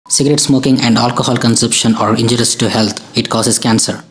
Cigarette smoking and alcohol consumption are injurious to health. It causes cancer.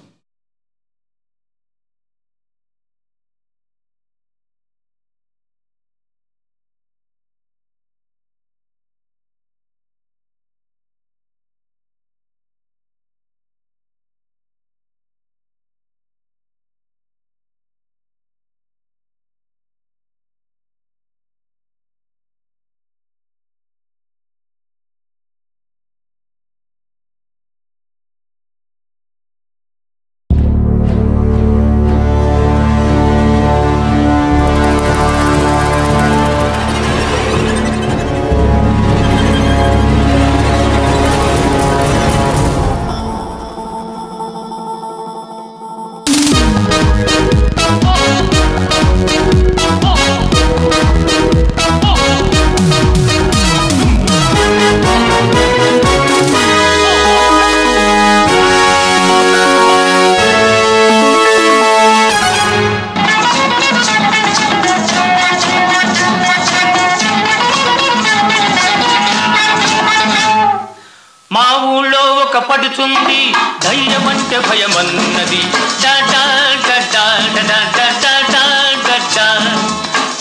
పడుతుంది ధైర్యమంటే భయమన్నది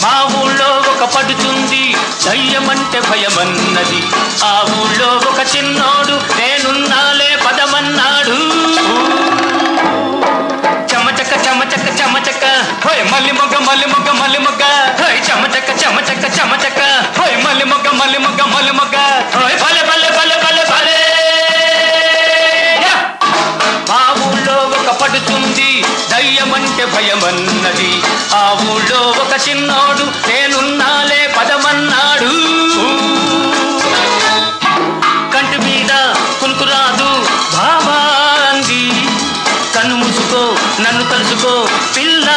మా ఊళ్ళో ఒక పడుతుంది ధైర్యమంటే భయమన్నది ఆ ఊళ్ళో ఒక చిన్నోడు నేనున్నాలే పదమన్నాడు చమచక చమచక చమచక హోయ్ మల్లి మొగ్గ మల్లి మొగ్గ మల్లి మొగ్గ హోయ్ చమచక చమచక చమచక హోయ్ మల్లి మొగ్గ మల్లి మొగ్గ మల్లి మొగ్గ హోయ్ భలే భలే భలే భలే భలే పడుతుంది దయ్యమంటే భయమన్నది ఆ ఊళ్ళో ఒక చిన్నోడు నేనున్నాలే పదమన్నాడు కంటి మీద కునుకురాదు బాబా అంది కన్ను మూసుకో నన్ను తలుచుకో పిల్ల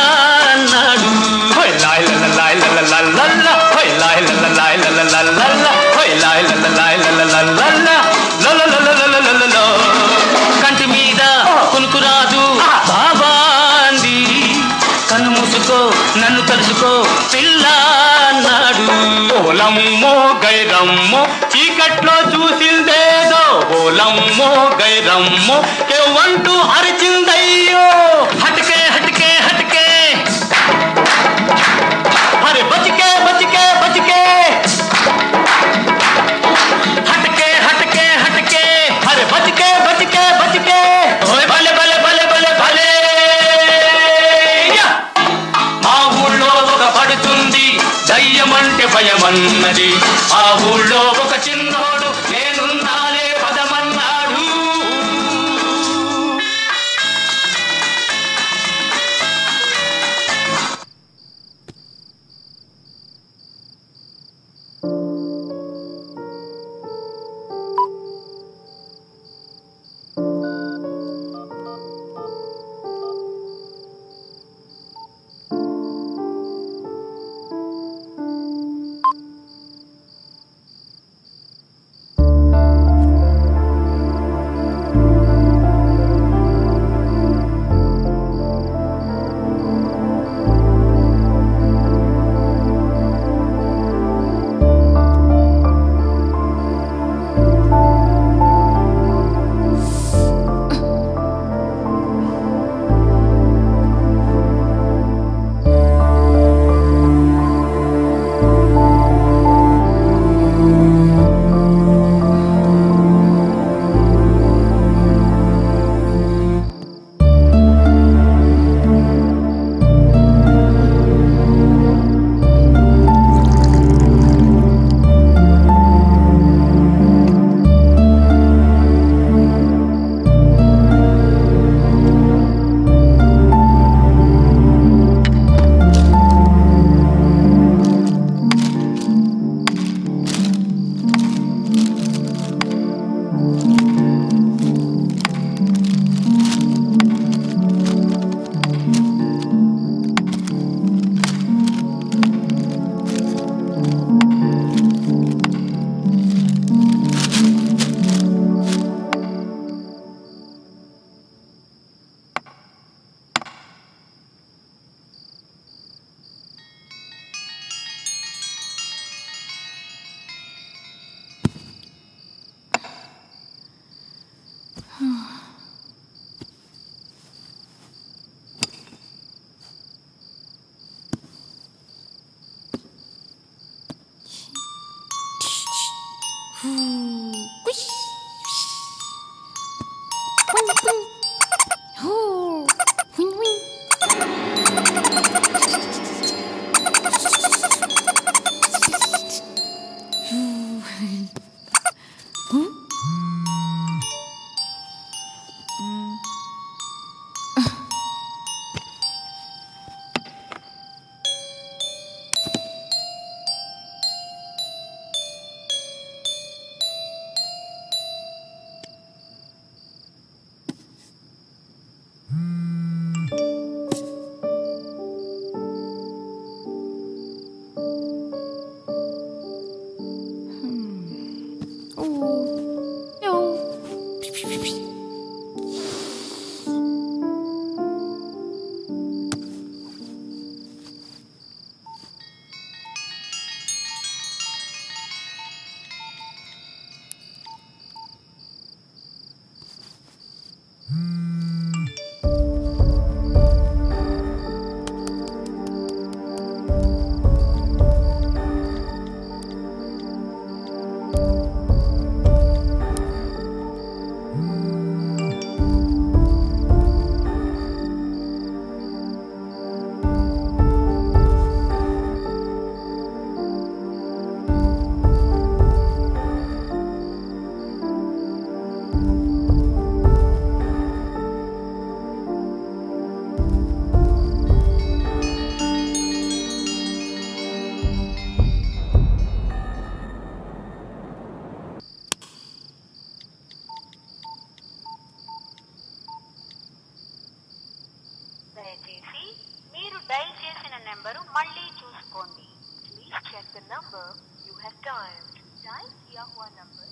అన్నాడు హోయ్ లాయ్ లల్ల లాయ్ లల్ల లల్ల హోయ్ లాయ్ లల్ల లాయ్ లల్ల లల్ల హోయ్ లాయ్ లల్ల లాయ్ లల్ల లల్ల లల్ల కంటి మీద కునుకురాదు బాబా అంది కన్ను మూసుకో నన్ను తలుచుకో పిల్ల అన్నాడు ఓలమ్మో గైరమ్మో చీకట్లో చూసిందేదో ఓలమ్మో గైరమ్మో కేవంటూ అరిచిందయ్యో హటకే హటకే హటకే అరే బచికే బచికే బచికే హటకే హటకే హటకే అరే బచికే బచికే బచికే ఓయ్ భలే భలే భలే భలే భలే మా ఊళ్ళో ఒక పడుతుంది దయ్యమంటే భయమన్నది ఆ ఊళ్ళో ఒక చిన్నోడు నేనున్నాలే పదమన్నాడు నెంబరు మళ్ళీ చూసుకోండి. Please check the number you have dialled. Dial किया हुआ number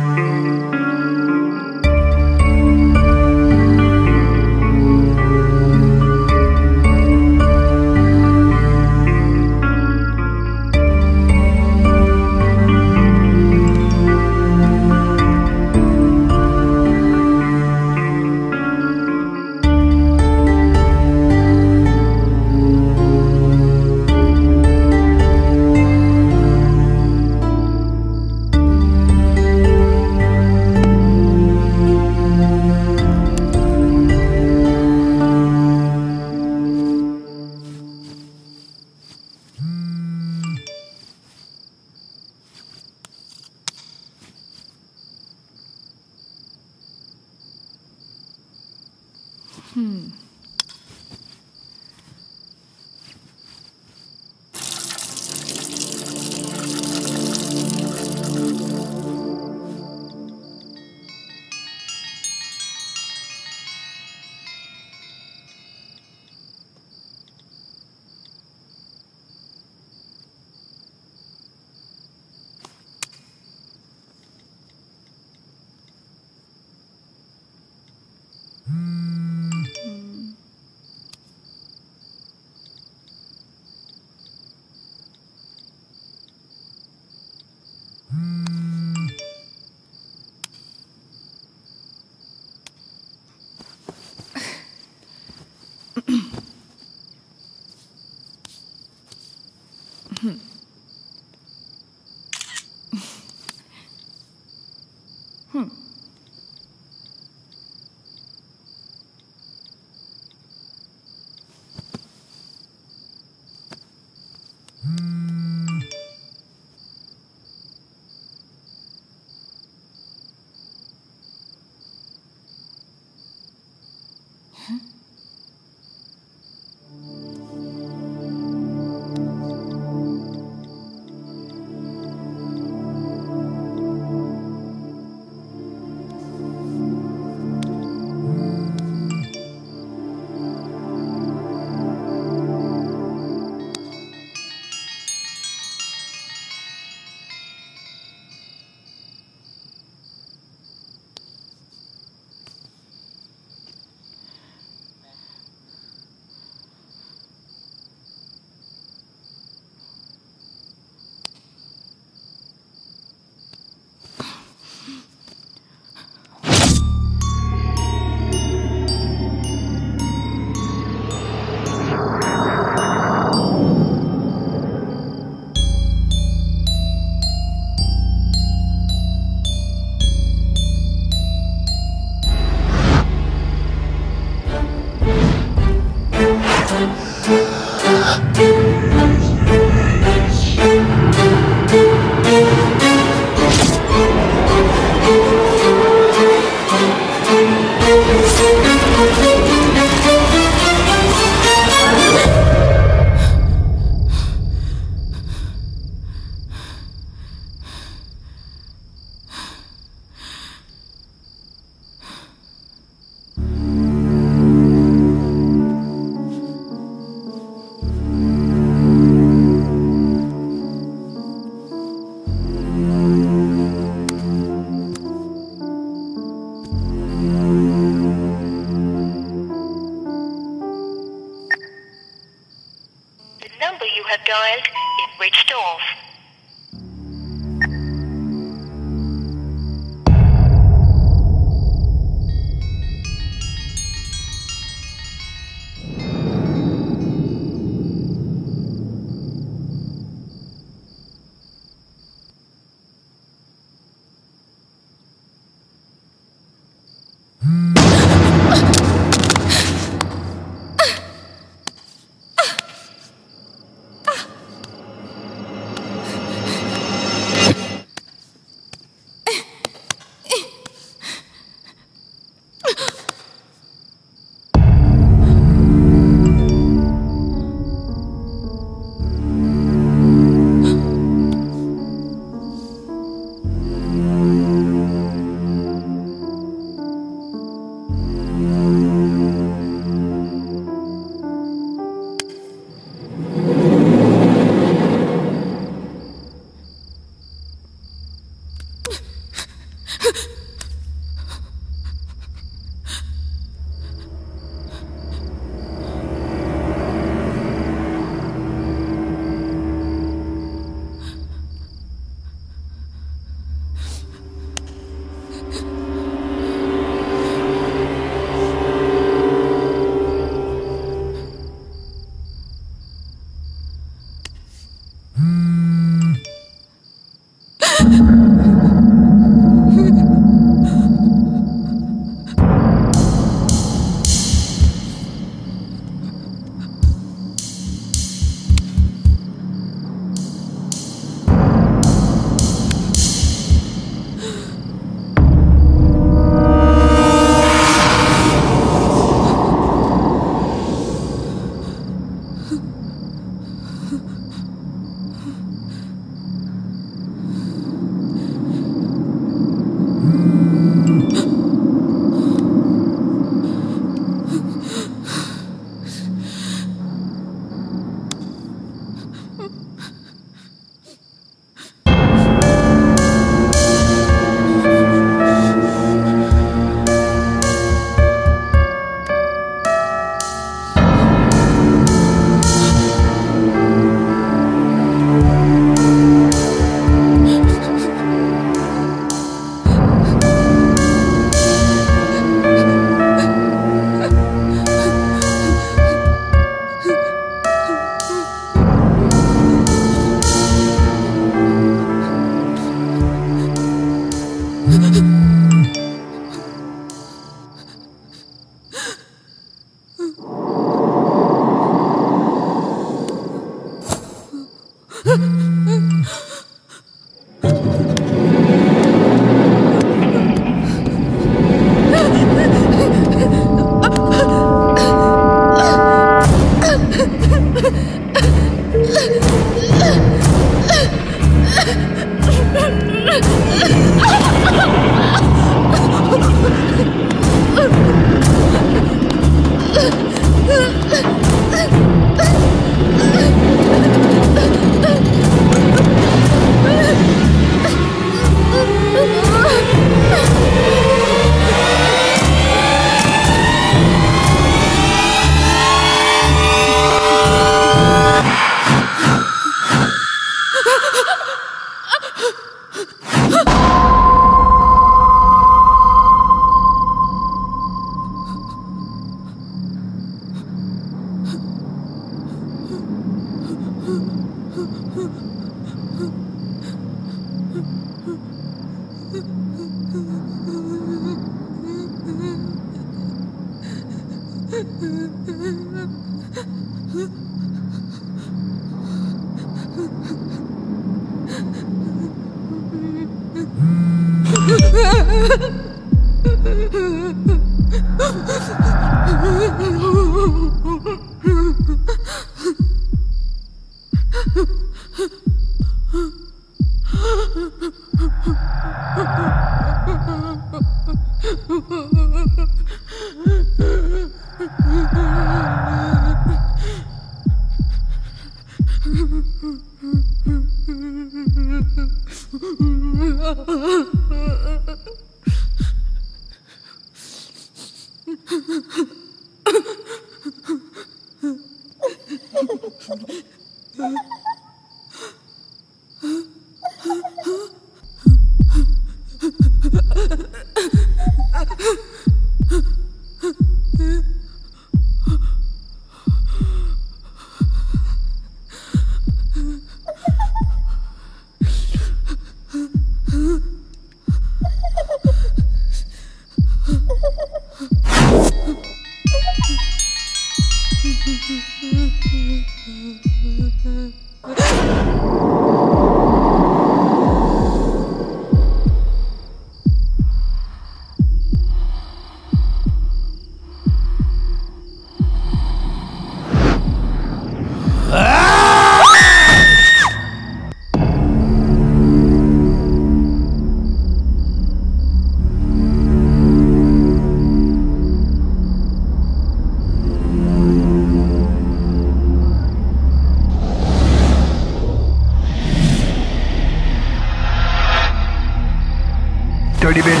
Dirty bit.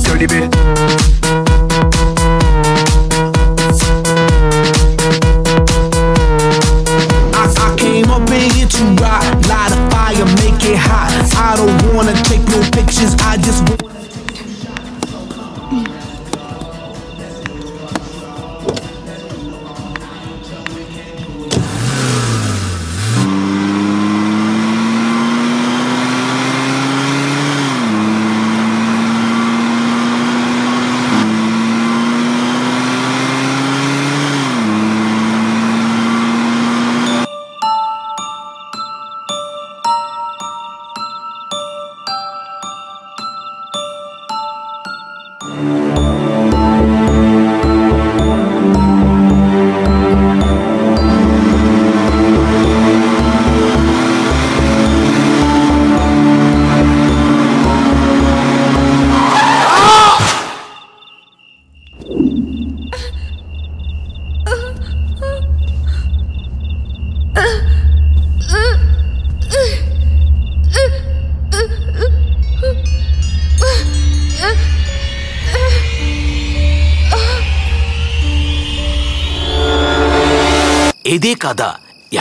Dirty bit. I came up in here to rock, light a fire, make it hot. I don't wanna take no pictures, I just want. ఇదే కథ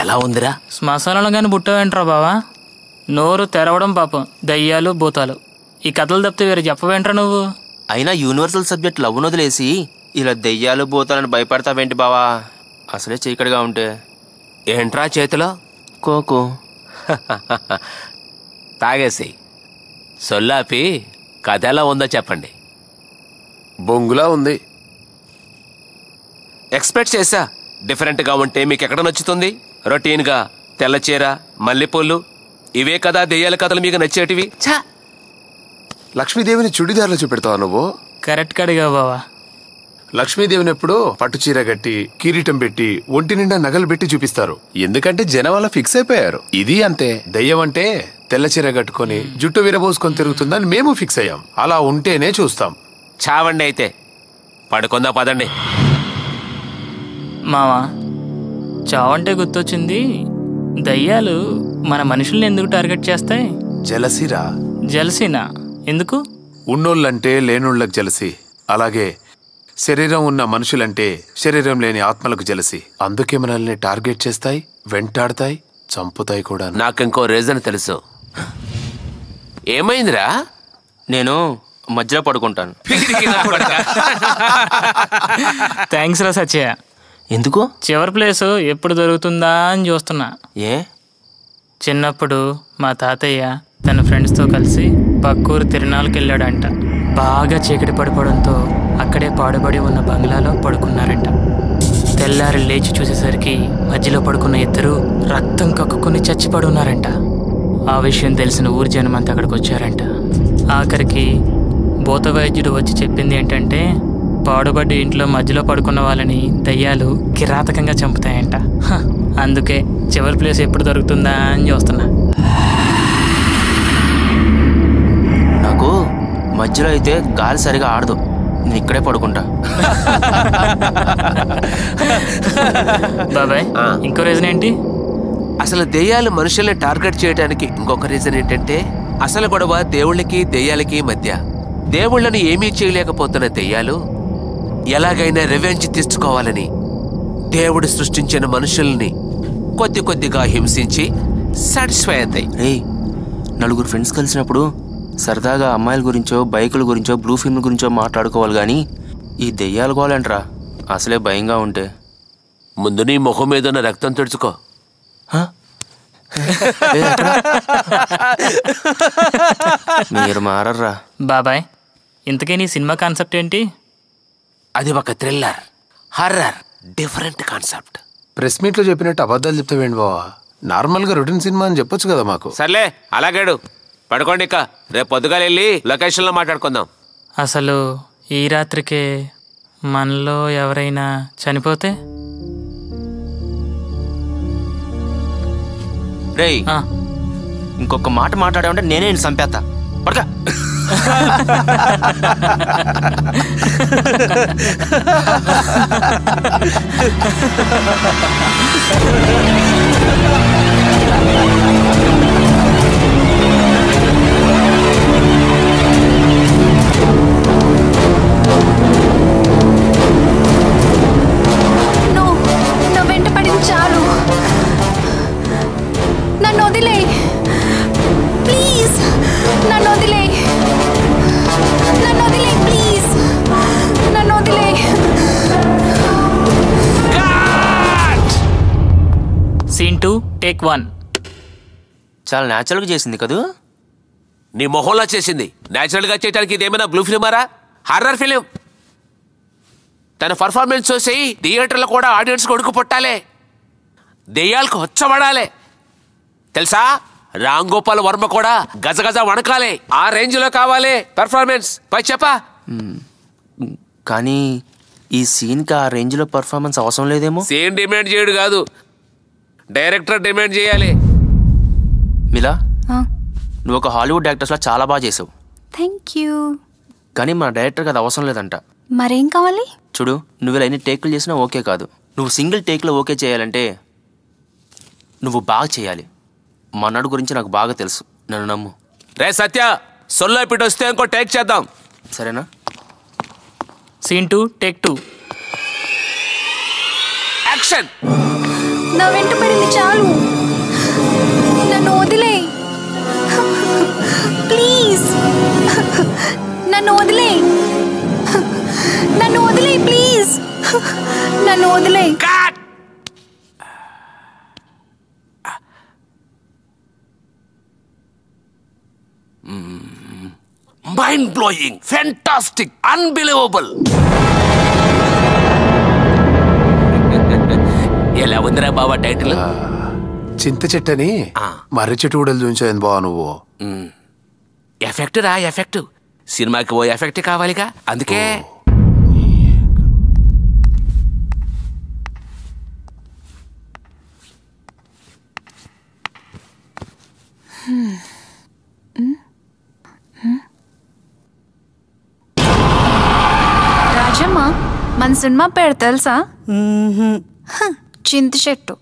ఎలా ఉందిరా? శ్మశానంలో గాని పుట్టావేంట్రా బావా? నోరు తెరవడం పాపం, దయ్యాలు భూతాలు. ఈ కథలు తప్పితే వేరే చెప్పవేంట్రా నువ్వు? అయినా యూనివర్సల్ సబ్జెక్ట్ లవ్ను వదిలేసి ఇలా దెయ్యాలు భూతాలను భయపడతావేంటి బావా? అసలే చీకటిగా ఉంటే. ఏంట్రా చేతిలో? కోకో. తాగేసి సొల్లాపి కథ ఎలా ఉందో చెప్పండి. బొంగులా ఉంది. ఎక్స్పెక్ట్ చేశా డిఫరెంట్గా ఉంటే మీకు ఎక్కడ నచ్చుతుంది? రొటీన్గా తెల్లచీర మల్లెపూలు ఇవే కదా దెయ్యాల కథలు మీకు నచ్చేటివి. లక్ష్మీదేవిని చుడిదార్లో చూపెడతావా నువ్వు? కరెక్ట్ కడిగా బావా. లక్ష్మీదేవిని ఎప్పుడో పట్టు చీర కట్టి కిరీటం పెట్టి ఒంటి నిండా నగలు పెట్టి చూపిస్తారు. ఎందుకంటే జనం వల్ల ఫిక్స్ అయిపోయారు. ఇది అంతే. దెయ్యం అంటే తెల్ల చీర కట్టుకొని జుట్టు విరబోసుకొని తిరుగుతుందని మేము ఫిక్స్ అయ్యాం. అలా ఉంటేనే చూస్తాం. చావండి అయితే పడుకుందా పదండి. మావా చావంటే గుర్తొచ్చింది. దయ్యాలు మన మనుషుల్ని ఎందుకు టార్గెట్ చేస్తాయి? జలసిరా. జలసీనా? ఎందుకు? ఉన్నోళ్ళంటే లేనోళ్ళకి జలసి, అలాగే శరీరం ఉన్న మనుషులంటే శరీరం లేని ఆత్మలకు జలసి. అందుకే మనల్ని టార్గెట్ చేస్తాయి, వెంటాడతాయి, చంపుతాయి కూడా. నాకింకో రీజన్ తెలుసు. ఏమైందిరా? నేను మధ్యలో పడుకుంటాను. థ్యాంక్స్ రా సత్య. ఎందుకు? చివరి ప్లేసు ఎప్పుడు దొరుకుతుందా అని చూస్తున్నా. ఏ? చిన్నప్పుడు మా తాతయ్య తన ఫ్రెండ్స్తో కలిసి పక్కూరు తిరునాళ్ళకి వెళ్ళాడంట. బాగా చీకటి పడిపోవడంతో అక్కడే పాడుబడి ఉన్న బంగ్లాలో పడుకున్నారంట. తెల్లారి లేచి చూసేసరికి మధ్యలో పడుకున్న ఇద్దరు రక్తం కక్కుకుని చచ్చిపడి ఉన్నారంట. ఆ విషయం తెలిసిన ఊరి జనం అంతా అక్కడికి వచ్చారంట. ఆఖరికి భూత వైద్యుడు వచ్చి చెప్పింది ఏంటంటే పాడుబడి ఇంట్లో మధ్యలో పడుకున్న వాళ్ళని దయ్యాలు కిరాతకంగా చంపుతాయంట. అందుకే చివరి ప్లేస్ ఎప్పుడు దొరుకుతుందా అని చూస్తున్నా. నాకు మధ్యలో అయితే గాలి సరిగా ఆడదు. నేను ఇక్కడే పడుకుంటా. బాబాయ్ ఇంకో రీజన్ ఏంటి? అసలు దెయ్యాలు మనుషుల్ని టార్గెట్ చేయడానికి ఇంకొక రీజన్ ఏంటంటే అసలు గొడవ దేవుళ్ళకి దెయ్యాలకి మధ్య. దేవుళ్ళని ఏమీ చేయలేకపోతున్న దెయ్యాలు ఎలాగైనా రివెంజ్ తీసుకోవాలని దేవుడు సృష్టించిన మనుషుల్ని కొద్ది కొద్దిగా హింసించి సాటిస్ఫై అవుతాయి. రే, నలుగురు ఫ్రెండ్స్ కలిసినప్పుడు సరదాగా అమ్మాయిల గురించో బైకుల గురించో బ్లూ ఫిల్మ్ గురించో మాట్లాడుకోవాలి కానీ ఈ దెయ్యాలు గోలంట్రా. అసలే భయంగా ఉంటే. ముందు నీ మొహం మీద ఉన్న రక్తం తుడుచుకో. మీరు మారర్రా. బాబాయ్ ఇంతకీ నీ సినిమా కాన్సెప్ట్ ఏంటి? అది ఒక thriller, horror, different concept. Press meet లో చెప్పినట్టు అబద్ధాలు చెప్తావేంటి బావా? నార్మల్ గా రొటీన్ సినిమా అని చెప్పొచ్చు కదా మాకు. సర్లే అలాగేడు పడుకోండి. ఇక రేపు పొద్దుగాల వెళ్ళి లొకేషన్ లో మాట్లాడుకుందాం. అసలు ఈ రాత్రికే మనలో ఎవరైనా చనిపోతే? రేయ్, ఇంకొక మాట మాట్లాడామంటే నేనే చంపేస్తా. పడక. నా వెంట పడింది చాలు. నన్ను వదిలే ప్లీజ్. నన్ను వదిలే, నన్ను వదిలే ప్లీజ్. నన్ను వదిలే. Scene 2 take 1. చాలా న్యాచురల్గా చేసింది కదూ? నీ మొహంలా చేసింది. న్యాచురల్ గా చేయడానికి ఇదేమైనా బ్లూ ఫిలిమారా? Horror film. తన పర్ఫార్మెన్స్ చూసి థియేటర్లో కూడా ఆడియన్స్ కొడుకు పుట్టాలి, దెయ్యాలకు వచ్చబడాలి. తెలుసా, రామ్ గోపాల్ వర్మ కూడా గజగజ వణకాలి. ఆ రేంజ్ లో కావాలి పర్ఫార్మెన్స్. పై చెప్పా. కానీ ఈ సీన్కి ఆ రేంజ్లో పర్ఫార్మెన్స్ అవసరం లేదేమో. సీన్ డిమాండ్ చేయడు కాదు, డైరెక్టర్ డిమాండ్ చేయాలి. మిలా, నువ్వు ఒక హాలీవుడ్ యాక్టర్స్లా చాలా బాగా చేసావు. Thank you. కానీ మన డైరెక్టర్కి అది అవసరం లేదంట. మరేం కావాలి? చూడు, నువ్వు ఇలా ఎన్ని టేకులు చేసినా ఓకే కాదు. నువ్వు సింగిల్ టేక్లో ఓకే చేయాలంటే నువ్వు బాగా చేయాలి. మన్నాడు గురించి నాకు బాగా తెలుసు, నన్ను నమ్ము. రే సత్య, సొల్లో పిట్ వస్తే ఇంకో టేక్ చేద్దాం, సరేనా? Scene 2 take 2. యాక్షన్. నా వెంట పడింది చాలు. నన్ను వదిలే ప్లీజ్. నన్ను వదిలే, నన్ను వదిలే ప్లీజ్. నన్ను వదిలే. Mind blowing, fantastic, unbelievable. ఎలా ఉందిరా బాబా టైటిల్? చింత చెట్టని మర్రి చెట్టు కూడా చూపించావు బావా నువ్వు. ఎఫెక్ట్ రా, ఎఫెక్ట్. సినిమాకి ఓ ఎఫెక్ట్ కావాలిగా, అందుకే. రాజమ్మ, మన సినిమా పేరు తెలుసా? చింత చెట్టు.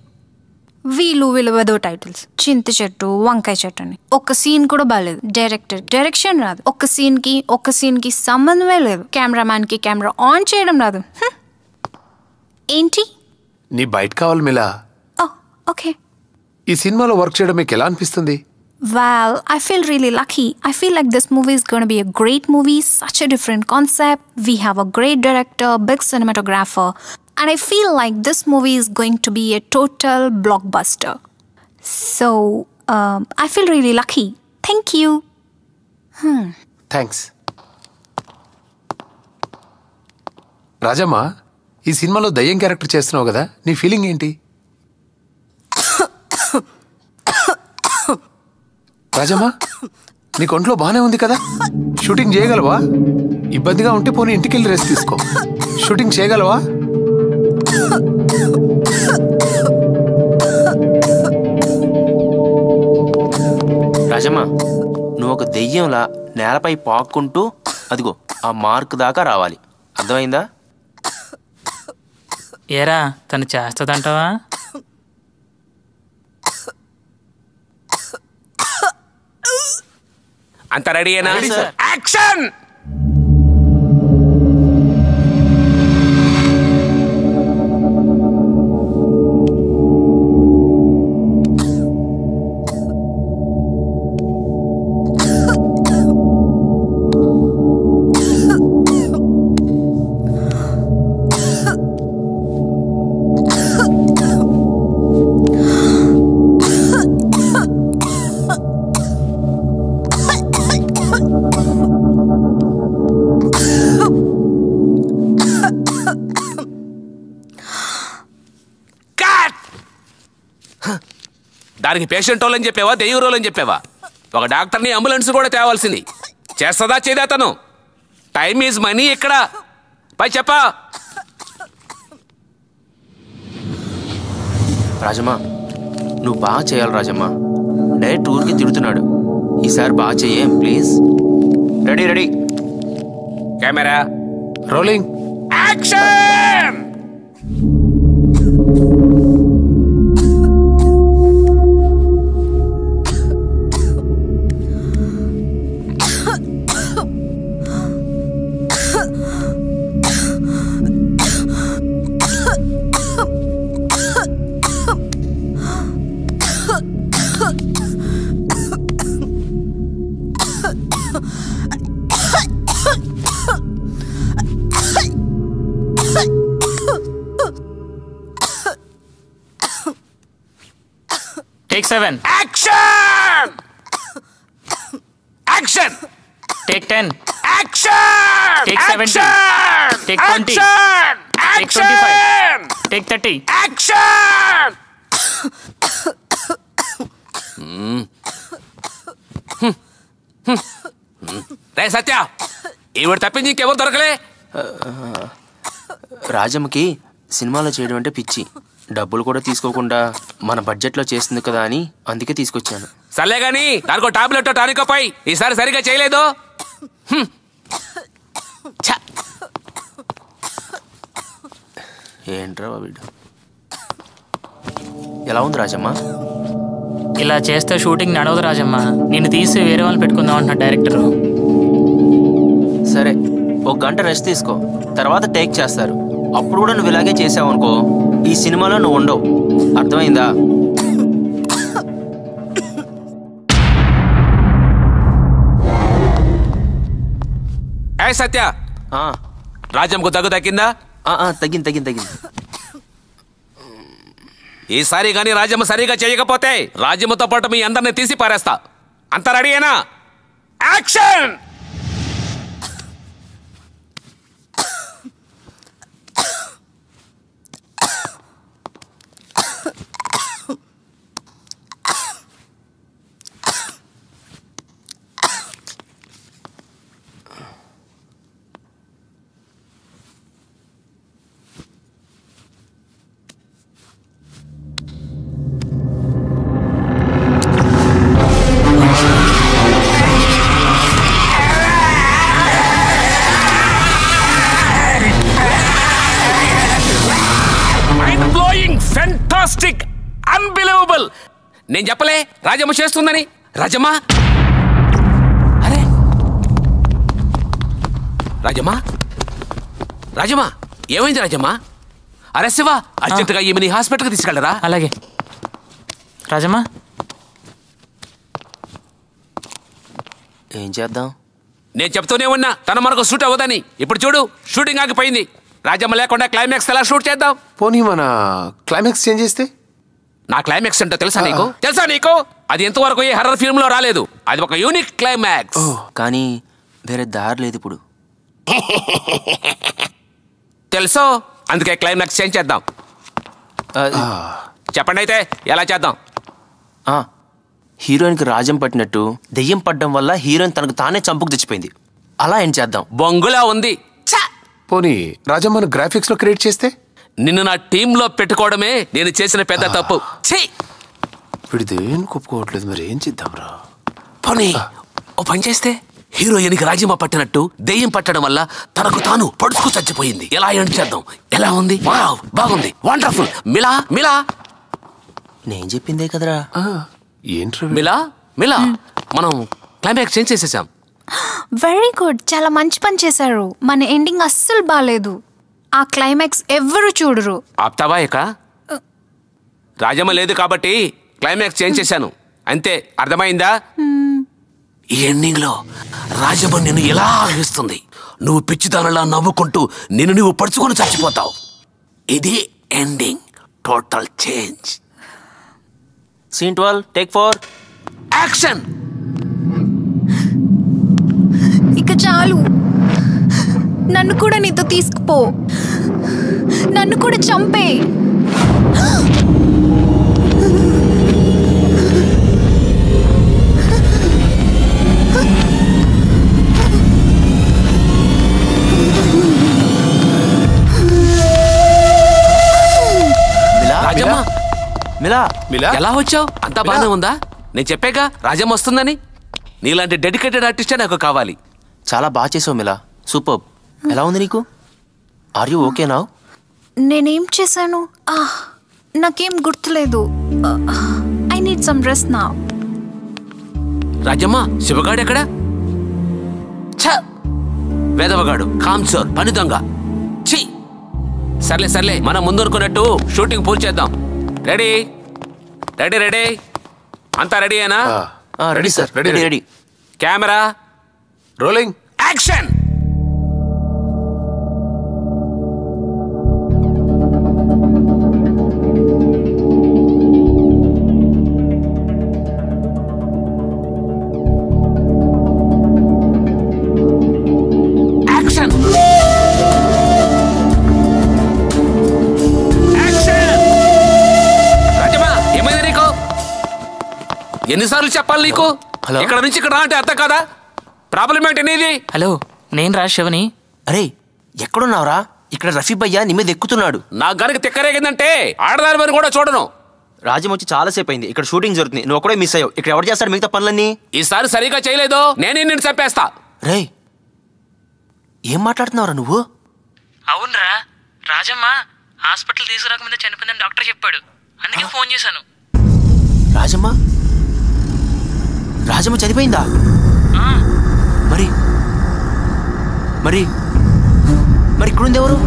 వీళ్ళు విలువదో టైటిల్స్. చింత చెట్టు, వంకాయ చెట్టు అని. ఒక్క సీన్ కూడా బాగాలేదు. డైరెక్షన్ రాదు. ఒక్క సీన్ కి సంబంధమే లేదు. కెమెరామ్యాన్ కి కెమెరా ఆన్ చేయడం రాదు. ఏంటి నీ బయట కావాలి మిలా? ఓకే. ఈ సినిమాలో వర్క్ చేయడం మీకు ఎలా అనిపిస్తుంది? Well, I feel really lucky. I feel like this movie is going to be a great movie, such a different concept. We have a great director, big cinematographer, and I feel like this movie is going to be a total blockbuster. So, I feel really lucky. Thank you. Thanks. Rajamma, ఈ సినిమాలో దయ్యం character చేస్తున్నావు కదా, నీ feeling ఏంటి? రాజమ్మ, నీ ఒంట్లో బానే ఉంది కదా? షూటింగ్ చేయగలవా? ఇబ్బందిగా ఉంటే పోనీ ఇంటికి వెళ్ళి రెస్ట్ తీసుకో. షూటింగ్ చేయగలవా? రాజమ్మ, నువ్వు ఒక దెయ్యంలా నేలపై పాక్కుంటూ అదిగో ఆ మార్క్ దాకా రావాలి. అర్థమైందా? ఏరా, తను చేస్తుందంటావా? అంత రెడీయేనా? యాక్షన్! దానికి పేషెంట్ రోల్ అని చెప్పావా, దెయ్యం రోల్ అని చెప్పావా? ఒక డాక్టర్ని, అంబులెన్స్ కూడా తేవాల్సింది. చేస్తుందా చేయదా తను? టైమ్ ఈజ్ మనీ ఇక్కడ. పై చెప్పా. రాజమ్మ, నువ్వు బాగా చేయాలి రాజమ్మ. డైరెక్ట్ ఊరికి తిడుతున్నాడు. ఈసారి బాగా చెయ్యేం please. Ready. Camera rolling. Action! Take 7. Action! Action! Take 10. Action! Take 70. Action! Take 20. Action! Take 25. Take 30. Action! రే సత్య, ఈవిడ తప్పించి ఇంకెవరు దొరకలే. రాజమ్మకి సినిమాలో చేయడం అంటే పిచ్చి. డబ్బులు కూడా తీసుకోకుండా మన బడ్జెట్లో చేస్తుంది కదా అని అందుకే తీసుకొచ్చాను. సర్లే గాని దానికో టాబ్లెట్ టానికో పై. ఈసారి సరిగా చేయలేదు. ఏంట్రా వీడు. ఎలా ఉంది రాజమ్మ? ఇలా చేస్తే షూటింగ్ నడవదు రాజమ్మ. నిన్ను తీసి వేరే వాళ్ళు పెట్టుకుందాం అంటున్నా డైరెక్టర్. సరే, 1 గంట రెస్ట్ తీసుకో, తర్వాత టేక్ చేస్తారు. అప్పుడు కూడా నువ్వు ఇలాగే చేసావు అనుకో, ఈ సినిమాలో నువ్వు ఉండవు. అర్థమైందా? ఏ సత్య, రాజమ్మకు దగ్గు తగ్గిందా? తగ్గింది. ఈసారి కానీ రాజమ్మ సరిగా చేయకపోతే రాజమ్మతో పాటు మీ అందరిని తీసి పారేస్తా. అంత రెడీయేనా? యాక్షన్! నేను చెప్పలే రాజమ్మ చేస్తుందని. రాజమ్మ, అరే రాజమ్మ, రాజమ్మ ఏమైంది రాజమ్మ? అరే శివ, అర్జెంటుగా ఈమెని హాస్పిటల్కి తీసుకెళ్ళరా. అలాగే. రాజమ్మ ఏం చేద్దాం? నేను చెప్తూనే ఉన్నా తన మనకు షూట్ అవ్వదని. ఇప్పుడు చూడు, షూటింగ్ ఆగిపోయింది. రాజమ్మ లేకుండా క్లైమాక్స్ ఎలా షూట్ చేద్దాం? పోనీ మన క్లైమాక్స్ చేంజ్ చేస్తే? నా క్లైమాక్స్ అంటే తెలుసా నీకు? తెలుసా నీకు? అది ఎంతవరకు ఏ హర్రర్ ఫిల్మ్ లో రాలేదు. అది ఒక యూనిక్ క్లైమాక్స్. కానీ వేరే దారి లేదు ఇప్పుడు. తెలుసో, అందుకే క్లైమాక్స్ చేంజ్ చేద్దాం. చెప్పండి అయితే ఎలా చేద్దాం? హీరోయిన్కి రాజం పట్టినట్టు దెయ్యం పడ్డం వల్ల హీరోయిన్ తనకు తానే చంపుకు తెచ్చిపోయింది. అలా ఏం చేద్దాం? బొంగులా ఉంది. పోనీ రాజమ్మను గ్రాఫిక్స్ లో క్రియేట్ చేస్తే? నిన్ను నా టీమ్ లో పెట్టుకోవడమే నేను చేసిన పెద్ద తప్పు. వీడు దేని ఒప్పుకోవట్లేదు, మరి ఏం చేద్దాం రా? పోనీ ఓ పని చేస్తే, హీరోయిన్కి రాజమ్మ పట్టినట్టు దెయ్యం పట్టడం వల్ల తనకు తాను పడుచుకు చచ్చిపోయింది. ఎలా ఎండ్ చేద్దాం? ఎలా ఉంది? వావ్, బాగుంది, వండర్ఫుల్. మిలా మిలా, నేను చెప్పిందే కదరా. ఏంట్రా మిలా మిలా, మనం క్లైమాక్స్ చేంజ్ చేసేసాం. వెరీ గుడ్, చాలా మంచి పని చేశారు. మన ఎండింగ్ అస్సలు బాగాలేదు. ఆ క్లైమాక్స్ ఎవ్వరు చూడరు. ఆప్తావా ఇక? రాజమ్మ లేదు కాబట్టి క్లైమాక్స్ చేంజ్ చేశాను అంతే. అర్థమైందా? ఈ ఎండింగ్ లో రాజమ్మ నిన్ను ఎలా ఆగిస్తుంది, నువ్వు పిచ్చిదానలా నవ్వుకుంటూ నిన్ను నువ్వు పడుచుకొని చచ్చిపోతావు. ఇది ఎండింగ్. Total change. Scene 12 take 4 action. ఇక చాలు, నన్ను కూడా నీతో తీసుకుపో, నన్ను కూడా చంపే. రాజమ్మ, మిలా మిలా ఎలా వచ్చావు? అంతా బాగానే ఉందా? నేను చెప్పాక రాజమ్మ వస్తుందని. నీలాంటి డెడికేటెడ్ ఆర్టిస్టే నాకు కావాలి. చాలా బాగా చేసావు మిలా, సూపర్. ఎలా ఉంది నీకు? Are you okay now? నేనేం చేశాను? నాకేం గుర్తులేదు. I need some rest now. Rajamma, శివగాడు ఎక్కడ? వేదవగాడు, కామ్చోర్, పని దొంగ. ఛీ! సర్లే సర్లే, మనం ముందరుకున్నట్టు షూటింగ్ పూర్తి చేద్దాం. రెడీ రెడీ రెడీ, అంతా రెడీ అయినా? Ready sir, ready ready. Camera rolling, action. Action action. రాజమ్మా, ఏమైంది నీకు? ఎన్నిసార్లు చెప్పాలి నీకు? ఇక్కడ నుంచి ఇక్కడ రా అంటే అర్థం కదా? ప్రాబ్లం ఏంటి నీది? హలో, నేను రా శివని. అరే ఎక్కడున్నావురా? ఇక్కడ రఫీ భయ్యా నీ మీద ఎక్కుతున్నాడు. నాకు గనక తిక్కరేగిందంటే ఆడదాని పని కూడా చూడను. రాజ్యం వచ్చి చాలాసేపు అయింది. ఇక్కడ షూటింగ్ జరుగుతుంది, నువ్వు ఒక్కడే మిస్ అయ్యావు. ఇక్కడ ఎవరు చేస్తాడు మిగతా పనులన్నీ? ఈసారి సరిగా చేయలేదు, నేనే నిన్ను చంపేస్తా. రే ఏం మాట్లాడుతున్నావురా నువ్వు? అవునరా, రాజమ్మ హాస్పిటల్ తీసుకురాకముందే చనిపోయిందని డాక్టర్ చెప్పాడు. అందుకే ఫోన్ చేశాను. రాజమ్మ రాజమ్మ చనిపోయిందా? మరి మరి మరి ఇక్కడుంది ఎవరు?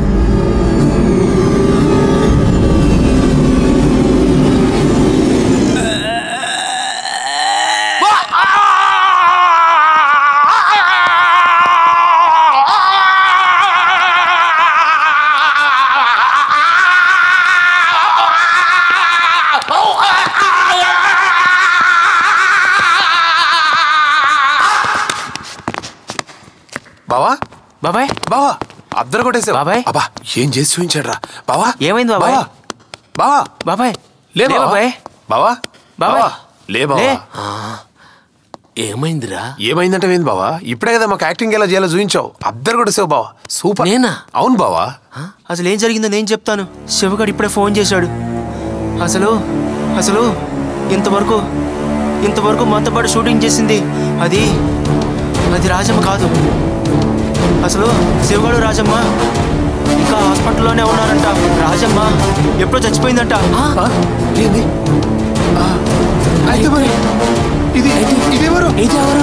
బావా బాబాయ్, బావా అద్దరు కొట్టేసావు. బాబాయ్, అబ్బా ఏం చేసి చూపించాడు రా బావా. ఏమైంది బాబాయ్? బావా బాబాయ్ లే బాబాయ్. బావా బాబాయ్ లే బావా. ఏమైందిరా? ఏమైందంటే ఏంది బావా? ఇప్పుడే కదా మాకు యాక్టింగ్ ఎలా చేయాలో చూపించావు. అద్దరు కొట్టేసావు బావా, సూపర్. నేనా? అవును బావా. అసలు ఏం జరిగిందో నేను చెప్తాను. శివగాడు ఇప్పుడే ఫోన్ చేశాడు. అసలు అసలు ఇంతవరకు మనతో పాటు షూటింగ్ చేసింది అది రాజమ్మ కాదు. అసలు శివగాడు రాజమ్మ ఇంకా హాస్పిటల్లోనే ఉన్నారంట. రాజమ్మ ఎప్పుడో చచ్చిపోయిందంట. ఏంది? అయితే మరి ఇదెవరు?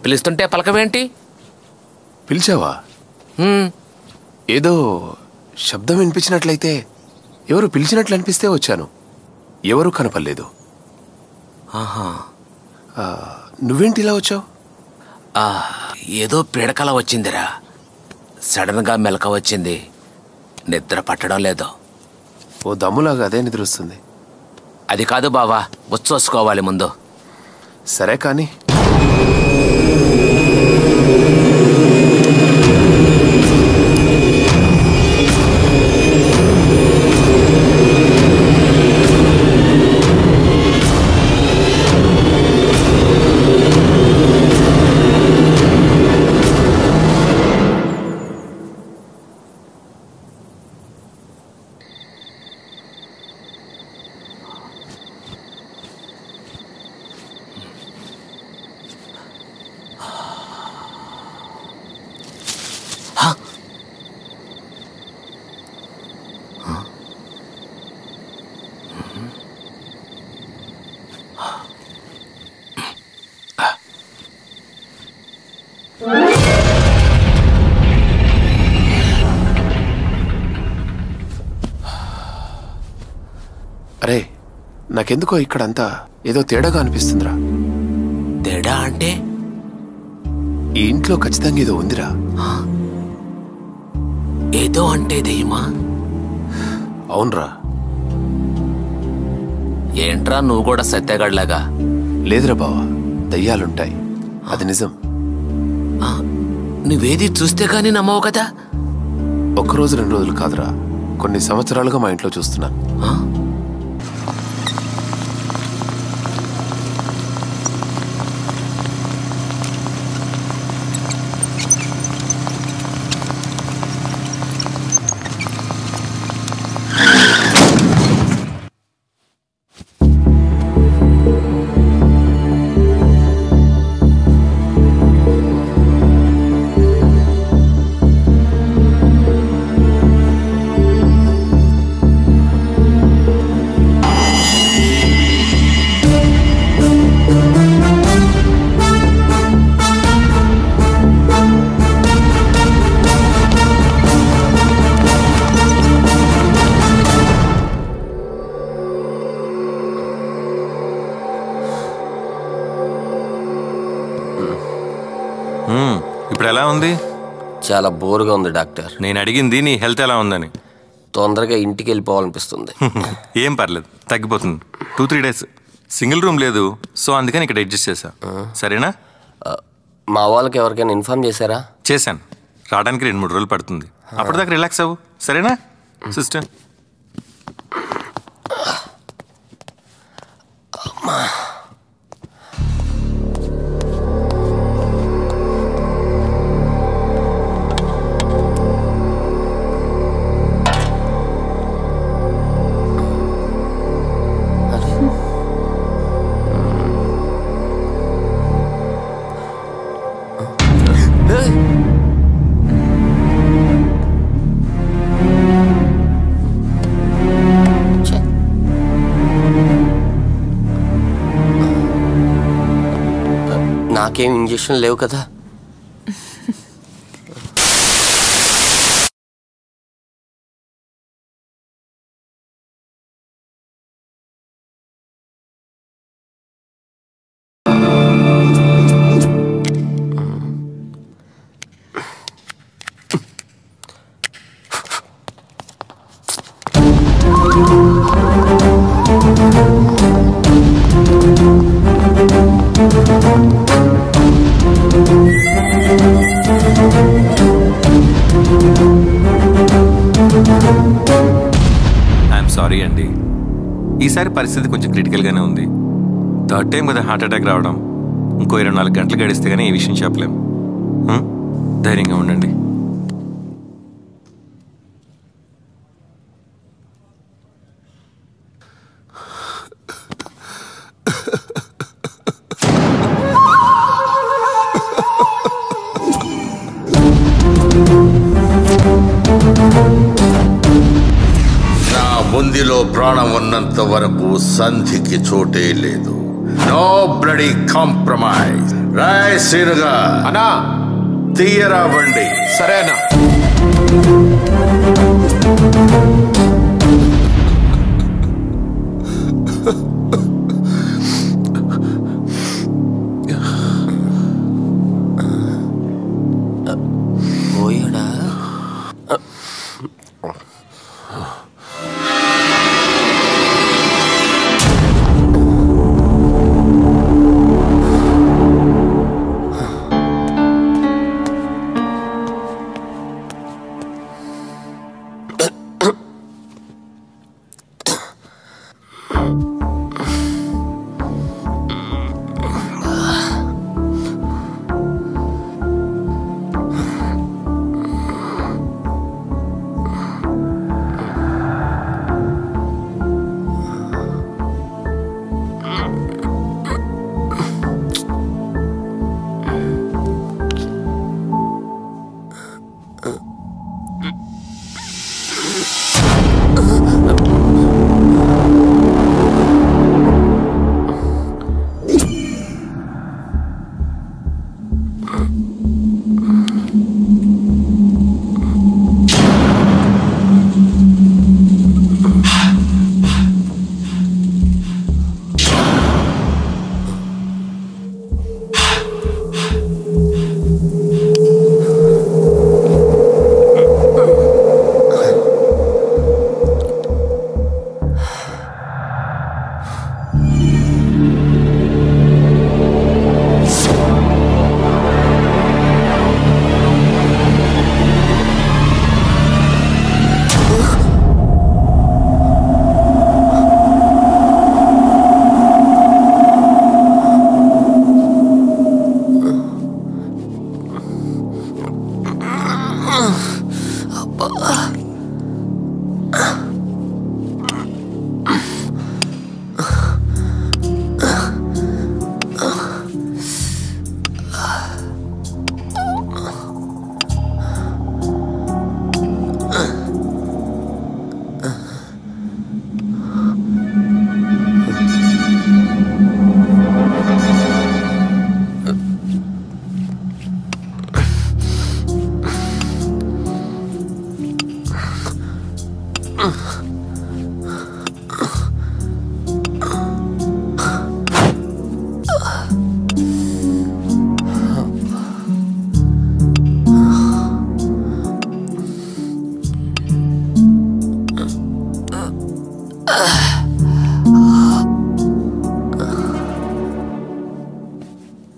పిలుస్తుంటే పలకమేంటి? పిలిచావా? ఏదో శబ్దం వినిపించినట్లయితే ఎవరు పిలిచినట్లు అనిపిస్తే వచ్చాను. ఎవరు కనపడలేదు. ఆహా, నువ్వేంటి ఇలా వచ్చావు? ఏదో పీడకల వచ్చిందిరా. సడన్గా మెలక వచ్చింది. నిద్ర పట్టడం లేదు. ఓ దమ్ములాగా అదే నిద్ర వస్తుంది. అది కాదు బావా, వచ్చేసుకోవాలి ముందు. సరే కానీ అరే, నాకెందుకో ఇక్కడంతా ఏదో తేడాగా అనిపిస్తుందిరా. తేడా అంటే? ఈ ఇంట్లో ఖచ్చితంగా ఏదో ఉందిరా. ఏదో అంటే దెయ్యమా? అవునరా. ఏంట్రా నువ్వు కూడా సత్యగాడిలాగా? లేదురా బావా, దయ్యాలుంటాయి, అది నిజం. నువ్వేది చూస్తే గానీ నమ్మవు కదా. ఒక్కరోజు 2 రోజులు కాదురా, కొన్ని సంవత్సరాలుగా మా ఇంట్లో చూస్తున్నాను. ఇప్పుడు ఎలా ఉంది? చాలా బోర్గా ఉంది డాక్టర్. నేను అడిగింది నీ హెల్త్ ఎలా ఉందని. తొందరగా ఇంటికి వెళ్ళిపోవాలనిపిస్తుంది. ఏం పర్లేదు, తగ్గిపోతుంది. 2-3 days సింగిల్ రూమ్ లేదు, సో అందుకని ఇక్కడ అడ్జస్ట్ చేశా. సరేనా? మా వాళ్ళకి ఎవరికైనా ఇన్ఫార్మ్ చేశారా? చేశాను. రావడానికి 2-3 రోజులు పడుతుంది. అప్పటిదాకా రిలాక్స్ అవ్వు. సరేనా సిస్టర్? నాకేం ఇంజెక్షన్ లేవు కదా? ఈసారి పరిస్థితి కొంచెం క్రిటికల్గానే ఉంది. థర్డ్ టైం కదా హార్ట్ అటాక్ రావడం. ఇంకో 24 గంటలు గడిస్తే కానీ ఈ విషయం చెప్పలేం. ధైర్యంగా ఉండండి. ముందులో ప్రాణం ఉన్నంత వరకు సంధికి చోటే లేదు. No bloody compromise. రాయ్ సీనుగా అన్నా తీయరా బండి. సరేనా? పోయాడా?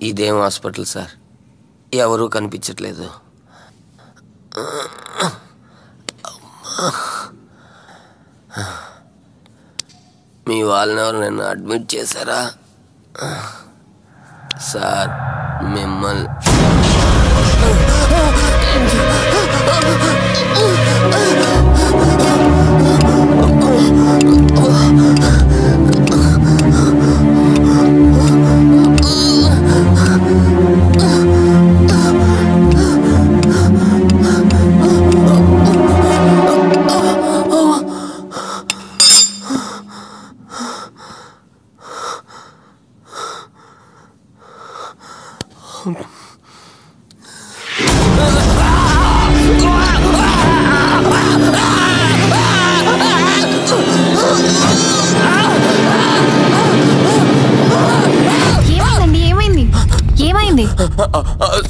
ఇదేం హాస్పిటల్ సార్, ఎవరూ కనిపించట్లేదు. మీ వాళ్ళనెవరు నన్ను అడ్మిట్ చేశారా సార్? మిమ్మల్ని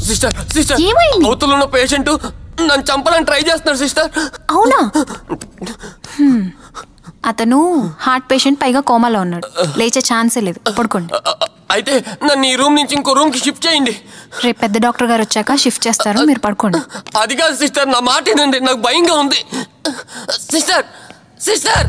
సిస్టర్ సిస్టర్ అవతల పేషెంట్ నన్ను చంపాలని ట్రై చేస్తున్నాడు సిస్టర్. అవునా? అతను హార్ట్ పేషెంట్, పైగా కోమాలో ఉన్నాడు, లేచే ఛాన్సే లేదు. పడుకోండి. అయితే నన్ను ఈ రూమ్ నుంచి ఇంకో రూమ్ కి షిఫ్ట్ చేయండి. రేపు పెద్ద డాక్టర్ గారు వచ్చాక షిఫ్ట్ చేస్తారు, మీరు పడుకోండి. అది కాదు సిస్టర్, నా మాట ఏంటండి, నాకు భయంగా ఉంది. సిస్టర్ సిస్టర్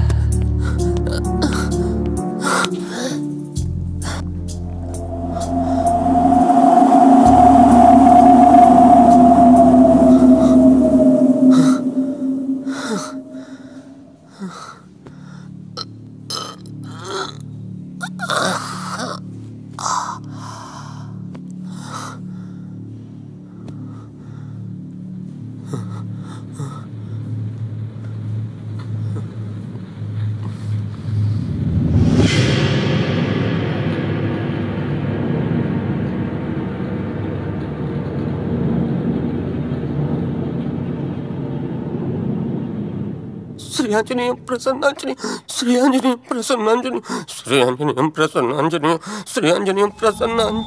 శ్రీయాంజనేయం ప్రసన్నాంజనేయం శ్రీయాంజనేయం ప్రసన్నాంజనేయం శ్రీయాంజనేయం ప్రసన్నాంజనేయం శ్రీయాంజనేయం ప్రసన్నాంజనేయం.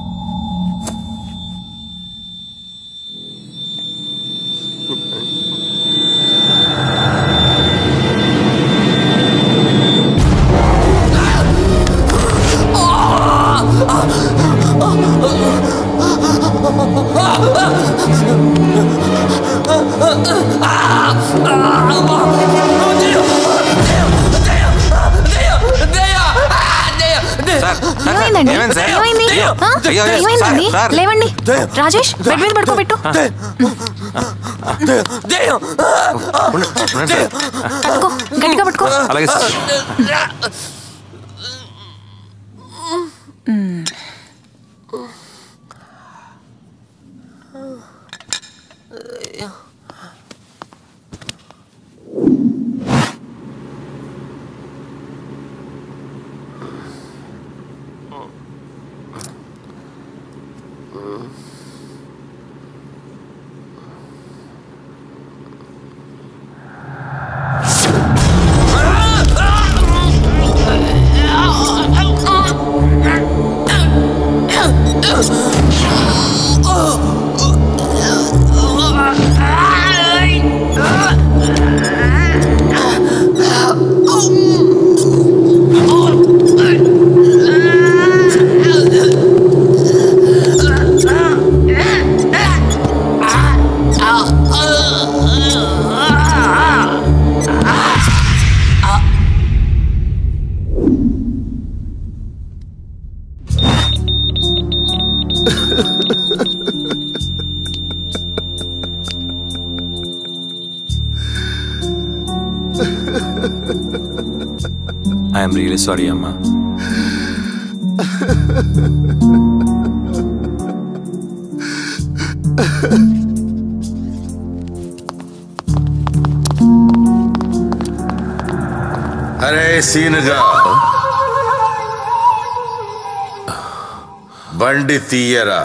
లేవండి రాజేష్, బెడ్ మీద పడుకోబెట్టు. గట్టిగా పట్టుకో. అలాగే సార్. ఐఎమ్ రియలీ సారీ అమ్మా. అరే సీనుగా బండి తీయరా.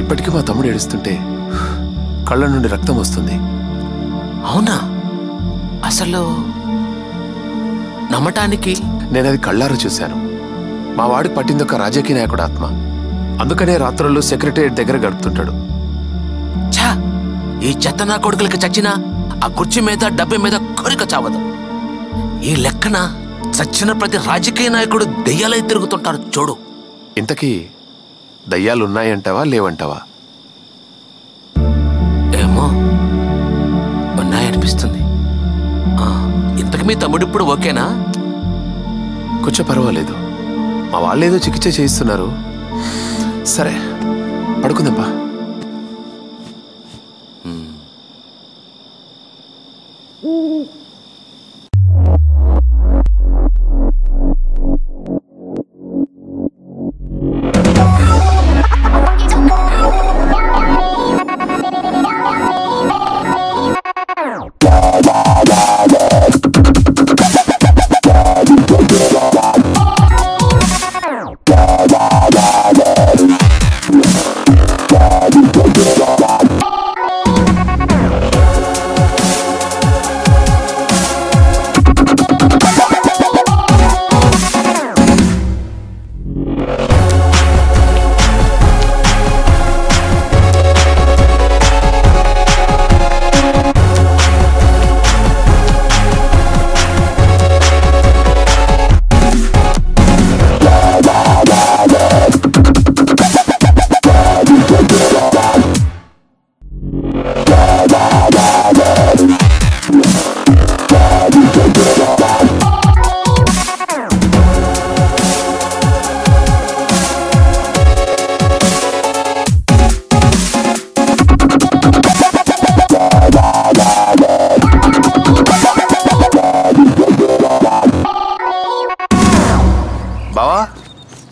ఇప్పటికీ మా తమ్ముడు ఏడుస్తుంటే కళ్ళ నుండి రక్తం వస్తుంది. అవునా? అసలు నమ్మటానికి నేనది కళ్ళారా చూశాను. మా వాడికి పట్టిందొక రాజకీయ నాయకుడు ఆత్మ. అందుకనే రాత్రుల్లో సెక్రటేరియట్ దగ్గర గడుపుతుంటాడు. ఛా, ఈ చెత్త నా కొడుకులకి చచ్చినా ఆ కుర్చీ మీద డబ్బు మీద కోరిక చావదు. ఈ లెక్కన చచ్చిన ప్రతి రాజకీయ నాయకుడు దెయ్యాలై తిరుగుతుంటారు చూడు. ఇంతకీ దయ్యాలున్నాయంటావా లేవంటావా? ఏమో, ఉన్నాయనిపిస్తుంది. ఇంతకు మీ తమ్ముడు ఇప్పుడు ఓకేనా? కొంచెం పర్వాలేదు. మా వాళ్ళేదో చికిత్స చేయిస్తున్నారు. సరే, పడుకుందాంపా.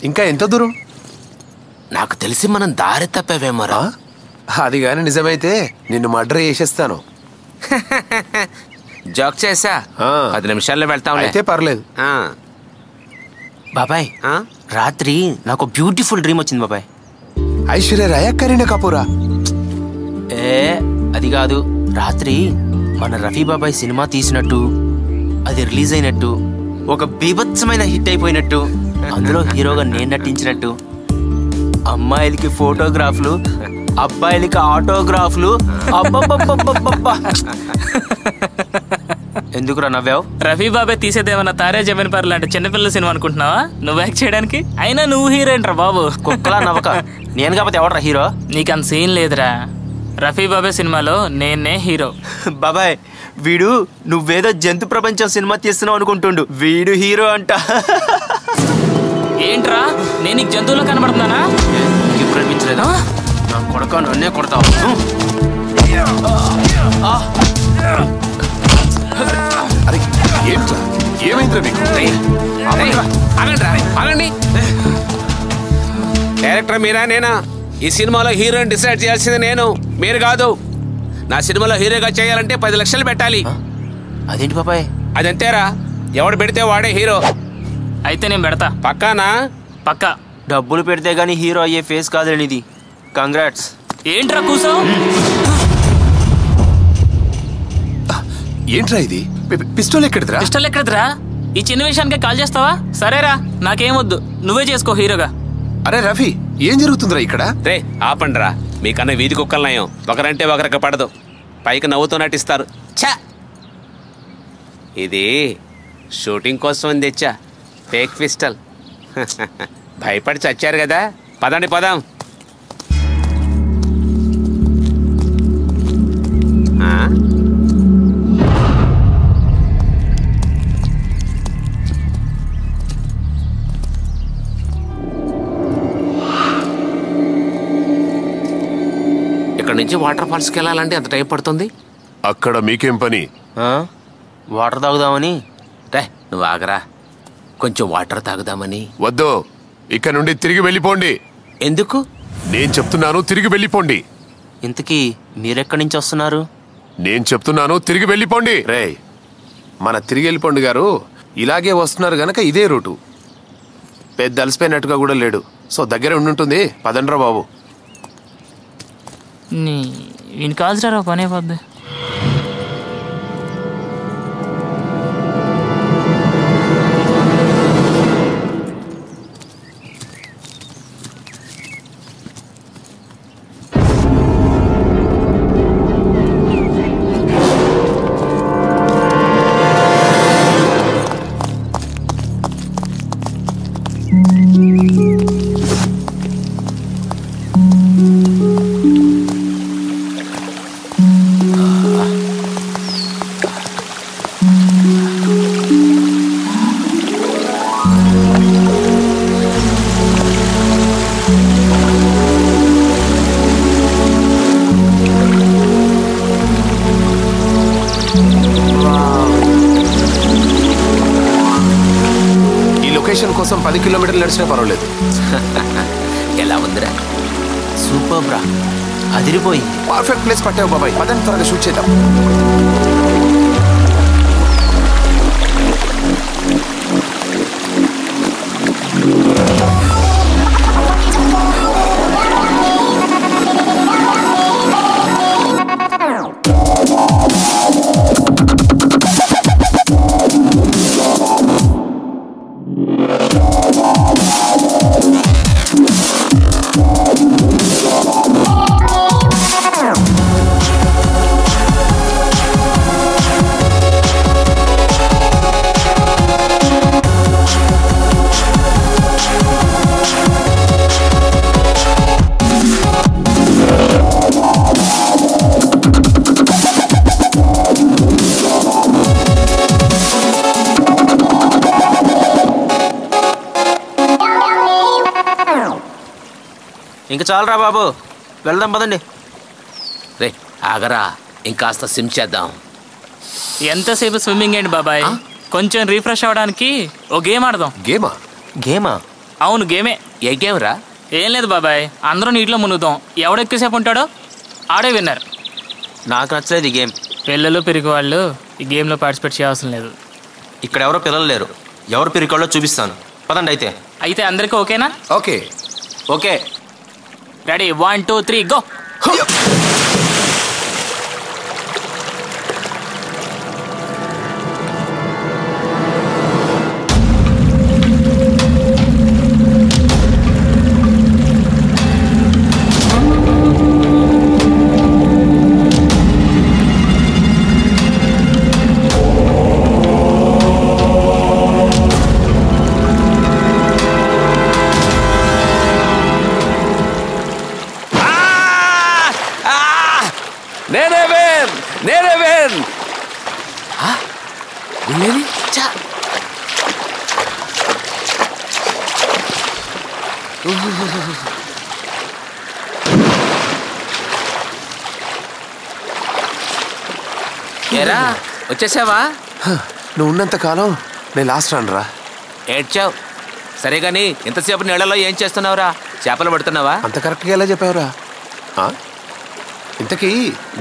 ఇంకా ఎంత దూరం? నాకు తెలిసి మనం దారి తప్పేవేమరా. అది గాని నిజమైతే నిన్ను మర్డర్ చేసేస్తాను. జాక్ చేసా 10 నిమిషాల్లో వెళ్తాం. అయితే పర్లేదు. బాబాయ్ రాత్రి నాకు బ్యూటిఫుల్ డ్రీమ్ వచ్చింది బాబాయ్. ఐశ్వర్య రాయ కరీనా కపూరా? అది కాదు. రాత్రి మన రఫీ బాబాయ్ సినిమా తీసినట్టు, అది రిలీజ్ అయినట్టు, ఒక బీభత్సమైన హిట్ అయిపోయినట్టు, అందులో హీరోగా నేను నటించినట్టు, అమ్మాయిలకి ఫోటోగ్రాఫ్లు, అబ్బాయిలకి ఆటోగ్రాఫ్లు. అబ్బబ్బబ్బబ్బబ్బబ్బా ఎందుకురా నవ్వావు? రఫీ బాబాయ్ తీసేదేమన్నా తారే జమీన్ పర్ లాంటి చిన్నపిల్లల సినిమా అనుకుంటున్నావా నువ్వు యాక్ట్ చేయడానికి? అయినా నువ్వు హీరోయిన్ రా బాబు. కుక్కలా నవ్వక. నేను కాబట్టి ఎవడరా హీరో? నీకు అంత సీన్ లేదురా. రఫీ బాబాయ్ సినిమాలో నేనే హీరో. బాబాయ్ వీడు నువ్వేదో జంతు ప్రపంచం సినిమా తీస్తున్నావు అనుకుంటుండు, వీడు హీరో అంట. ఏంట్రా నేను నీకు జంతువులో కనబడుతున్నానా? ఇప్పుడు అనిపించలేదా? నా కొడుకు నన్నే కొడతావు. డైరెక్టర్ మీరా నేనా? ఈ సినిమాలో హీరోని డిసైడ్ చేయాల్సింది నేను, మీరు కాదు. నా సినిమాలో హీరోగా చేయాలంటే 10 లక్షలు పెట్టాలి. అదేంటి బాబాయ్? అదంతేరా, ఎవడు పెడితే వాడే హీరో. అయితే నేను పెడతా. పక్కానా? పక్కా. డబ్బులు పెడితే గానీ హీరో అయ్యే ఫేస్ కాదండి ఇది. కంగ్రాట్స్. ఏంట్రా కూసో? ఏంట్రా ఇది? పిస్టల్ ఎక్కడిదిరా? పిస్టల్ ఎక్కడిదిరా? ఈ చిన్న విషయానికి కాల్ చేస్తావా? సరేరా, నాకేమొద్దు, నువ్వే చేసుకో హీరోగా. అరే రఫీ, ఏం జరుగుతుందిరా ఇక్కడ? రే ఆపండిరా, మీకన్నా వీధి కుక్కలు నయం. ఒకరంటే ఒకరికి పడదు, పైకి నవ్వుతూ నటిస్తారు. ఛా, ఇది షూటింగ్ కోసం తెచ్చా ఫేక్ పిస్టల్. భయపడి చచ్చారు కదా, పదండి పదాం. ఇక్కడ నుంచి వాటర్ ఫాల్స్కి వెళ్ళాలంటే ఎంత టైం పడుతుంది? అక్కడ మీకేం పని? వాటర్ తాగుదామని. రే నువ్వు ఆగరా, కొంచెం వాటర్ తాగుదామని. వద్దు, ఇక్కడ నుండి తిరిగి వెళ్ళిపోండి. ఎందుకు? నేను చెప్తున్నాను, తిరిగి వెళ్ళిపోండి. ఇంతకీ మీరెక్కడి నుంచి వస్తున్నారు? నేను చెప్తున్నాను, తిరిగి వెళ్ళిపోండి. రే మన తిరిగి వెళ్ళిపోండి గారు ఇలాగే వస్తున్నారు గనక ఇదే రూటు. పెద్ద అలసిపోయినట్టుగా కూడా లేడు, సో దగ్గర ఉండుంటుంది. పదండ్రా బాబు. వీని కాల్చరా పనే పోద్ది. కోసం 10 కిలోమీటర్లు నడిచినా పర్వాలేదు. ఎలా ఉందిరా? సూపర్ బ్రా, అదిరిపోయి. పర్ఫెక్ట్ ప్లేస్ పట్టావు బాబాయ్. పదండి త్వరగా షూట్ చేద్దాం. ఇంకా చాలరా బాబు, వెళ్దాం పదండి. రే ఆగరా, ఇంకాస్త స్విమ్ చేద్దాం. ఎంతసేపు స్విమ్మింగ్ ఏంటి బాబాయ్, కొంచెం రిఫ్రెష్ అవ్వడానికి ఓ గేమ్ ఆడదాం. గేమా? గేమా? అవును గేమే. ఏ గేమ్ రా? ఏం లేదు బాబాయ్, అందరూ నీటిలో మునుగుతాం, ఎవడెక్కువసేపు ఉంటాడో ఆడే విన్నర్. నాకు నచ్చలేదు ఈ గేమ్. పిల్లలు పిరికి వాళ్ళు ఈ గేమ్లో పార్టిసిపేట్ చేయాల్సిన లేదు. ఇక్కడ ఎవరో పిల్లలు లేరు, ఎవరు పిరికాళ్ళో చూపిస్తాను. పదండి అయితే అందరికీ ఓకేనా? Okay okay. Ready 1 2 3 go. ఏరా వచ్చేసావా? నువ్వు ఉన్నంత కాలం నేను లాస్ట్ రానురా. ఏడ్చావు సరే గాని ఇంతసేపు నీళ్ళలో ఏం చేస్తున్నావురా? చేపలు పడుతున్నావా? అంత కరెక్ట్గా ఎలా చెప్పావురా? ఇంతకీ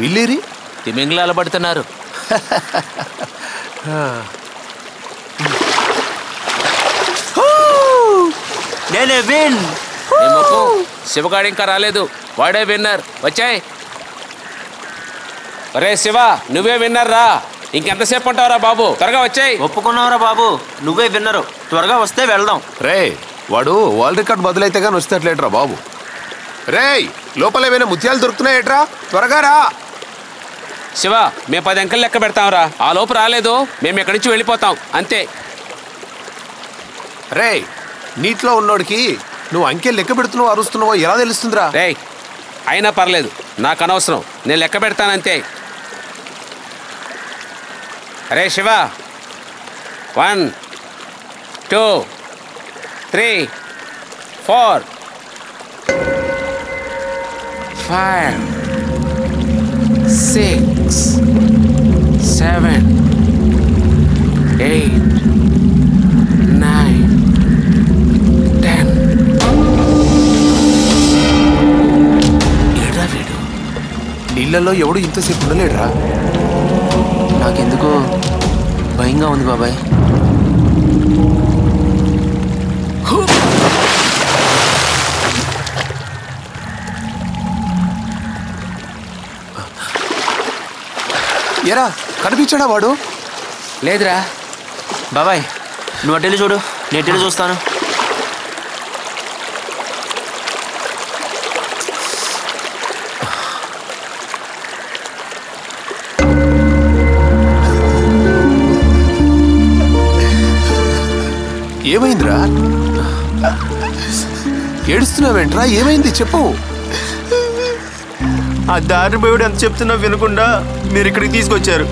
వీళ్ళేరి? తిమింగ్లాలు పడుతున్నారు. నేనే విన్. శివగాడు ఇంకా రాలేదు, వాడే విన్నర్. వచ్చాయి. అరే శివ, నువ్వే విన్నర్ రా. ఇంకెంతసేపు ఉంటావురా బాబు? త్వరగా వచ్చాయి. ఒప్పుకున్నావురా బాబు, నువ్వే విన్నరు. త్వరగా వస్తే వెళ్దాం. రే వాడు వరల్డ్ రికార్డ్ బదులైతే కానీ వచ్చేట్లేట్రా బాబు. రే లోపల ఏమైనా ముత్యాలు దొరుకుతున్నాయేట్రా? త్వరగా రా. శివ, మేము 10 అంకెలు లెక్క పెడతాంరా. ఆ లోపు రాలేదు మేము ఎక్కడి నుంచి వెళ్ళిపోతాం అంతే. రే నీటిలో ఉన్నోడికి నువ్వు అంకెలు లెక్క పెడుతున్నావు అరుస్తున్నావో ఎలా తెలుస్తుందిరా? రే అయినా పర్లేదు, నాకు అనవసరం, నేను లెక్క పెడతానంతే. అరే శివ, 1 2 3 4 5 6 7 8 9 10. ఏడా వీడు? నీళ్ళల్లో ఎవడు ఇంతసేపు ఉండలేడురా. నాకెందుకో భయంగా ఉంది బాబాయ్. ఎరా కనిపించాడా వాడు? లేదురా. బాబాయ్ నువ్వు అటెళ్ళి చూడు, నేను అటెళ్ళి చూస్తాను. ఏమైందిరా? ఏడుస్తున్నావేంట్రా? ఏమైంది చెప్పు. ఆ దారిని పోయాడు ఎంత చెప్తున్నా వినకుండా మీరు ఇక్కడికి తీసుకొచ్చారు.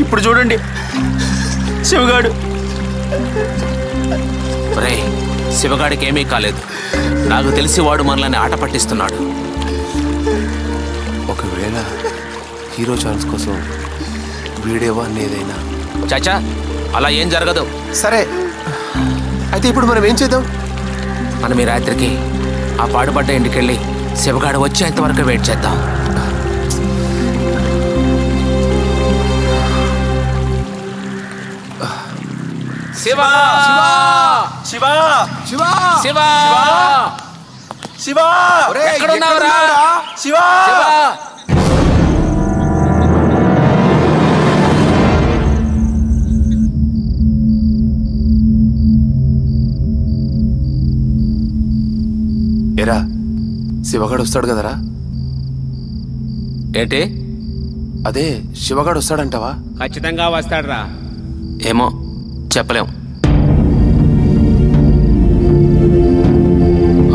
ఇప్పుడు చూడండి శివగాడు. రే శివగాడికి ఏమీ కాలేదు. నాకు తెలిసి వాడు మనల్ని ఆట పట్టిస్తున్నాడు. ఒకవేళ హీరో ఛాన్స్ కోసం వీడేవా ఏదైనా. చాచా అలా ఏం జరగదు. సరే అయితే ఇప్పుడు మనం ఏం చేద్దాం? మనం ఈ రాత్రికి ఆ పాడుపడ్డ ఇంటికెళ్ళి శివగాడు వచ్చేంత వరకు వెయిట్ చేద్దాం. శివా శివా శివా శివా శివా ఎక్కడున్నావురా? శివా ఎరా శివగాడు వస్తాడు కదరా? ఏంటి? అదే శివగాడు వస్తాడంటావా? ఖచ్చితంగా వస్తాడురా. ఏమో చెప్పలేం.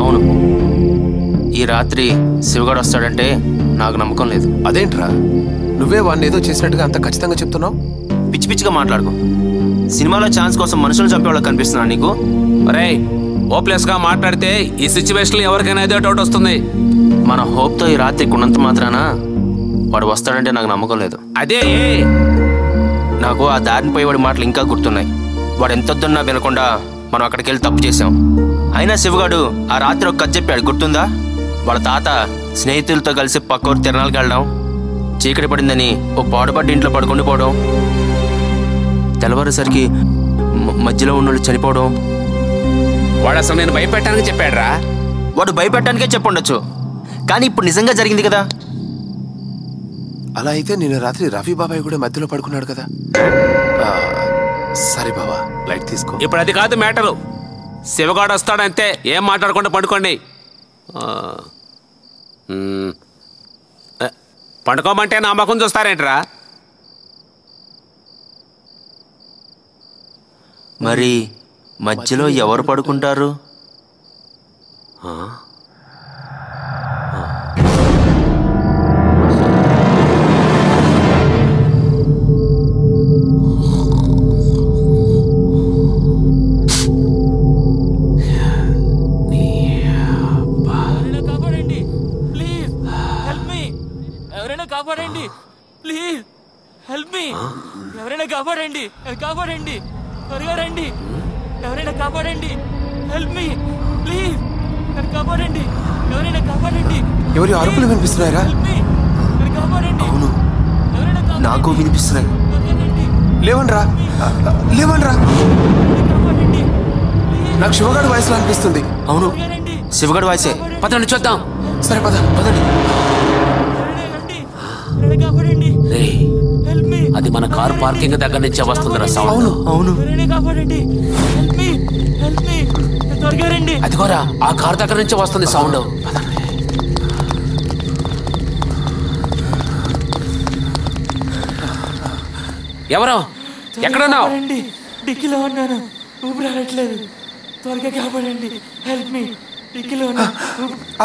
అవును, ఈ రాత్రి శివగాడు వస్తాడంటే నాకు నమ్మకం లేదు. అదేంట్రా నువ్వే వాడిని ఏదో చేసినట్టుగా అంత ఖచ్చితంగా చెప్తున్నావు? పిచ్చి పిచ్చిగా మాట్లాడుకో. సినిమాలో ఛాన్స్ కోసం మనుషులు చంపేవాళ్ళకి కనిపిస్తున్నా నీకు? రేయ్ హోప్లెస్ గా మాట్లాడితే ఈ సిచ్యువేషన్ ఎవరికైనా ఏదో డౌట్ వస్తుంది. మన హోప్తో ఈ రాత్రి ఉన్నంత మాత్రాన వాడు వస్తాడంటే నాకు నమ్మకం లేదు. అదే నాకు ఆ దారిని పోయేవాడి మాటలు ఇంకా గుర్తున్నాయి. వాడు ఎంతొద్దున్నా వినకుండా మనం అక్కడికి వెళ్ళి తప్పు చేసాం. అయినా శివగాడు ఆ రాత్రి ఒక కథ చెప్పాడు, గుర్తుందా? వాళ్ళ తాత స్నేహితులతో కలిసి పక్కూరు తిరణాలకు వెళ్ళడం, చీకటి పడిందని ఓ పాడుపడ్డ ఇంట్లో పడుకుండిపోవడం, తెల్లవారేసరికి మధ్యలో ఉన్నోళ్ళు చనిపోవడం. వాడు అసలు నేను భయపెట్టడానికి చెప్పాడురా. వాడు భయపెట్టడానికే చెప్పుండొచ్చు, కానీ ఇప్పుడు నిజంగా జరిగింది కదా. అలా అయితే నిన్న రాత్రి రఫీ బాబాయ్ కూడా మధ్యలో పడుకున్నాడు కదా. సరే బాబా, లైట్ తీసుకో. ఇప్పుడు అది కాదు మ్యాటరు. శివగాడు వస్తాడంతే, ఏం మాట్లాడకుండా పడుకోండి. పండుకోమంటే నా ముఖం చూస్తారేంట్రా? మరి మధ్యలో ఎవరు పడుకుంటారు? కాపాడండి ప్లీజ్, హెల్ప్ మీ. ఎవరైనా కాపాడండి, కాపాడండి, త్వరగా రండి. ఎవరైనా కాపాడండి, హెల్ప్ మీ ప్లీజ్, కాపాడండి. ఎవరైనా కాపాడండి. ఎవరి అరుపులు వినిపిస్తున్నాయరా? అవును, నాకు వినిపిస్తున్నాయి. లేవనరా, లేవనరా. నాకు శివగాడు వాయిస్లో అనిపిస్తుంది. అవును, శివగాడు వాయిసే. పదండి చూద్దాం. సరే పదండి. అది మన కారు పార్కింగ్ దగ్గర నుంచే వస్తుందిరా సౌండ్. అవును, అదిగోరా ఆ కారు దగ్గర నుంచే వస్తుంది సౌండ్. ఎవరో ఎక్కడున్నావు? డిక్కీలో ఉన్నాను, ఊపిరి ఆడట్లేదు. త్వరగా కాపాడండి, హెల్ప్ మీ. డిక్కీలో ఉన్నా.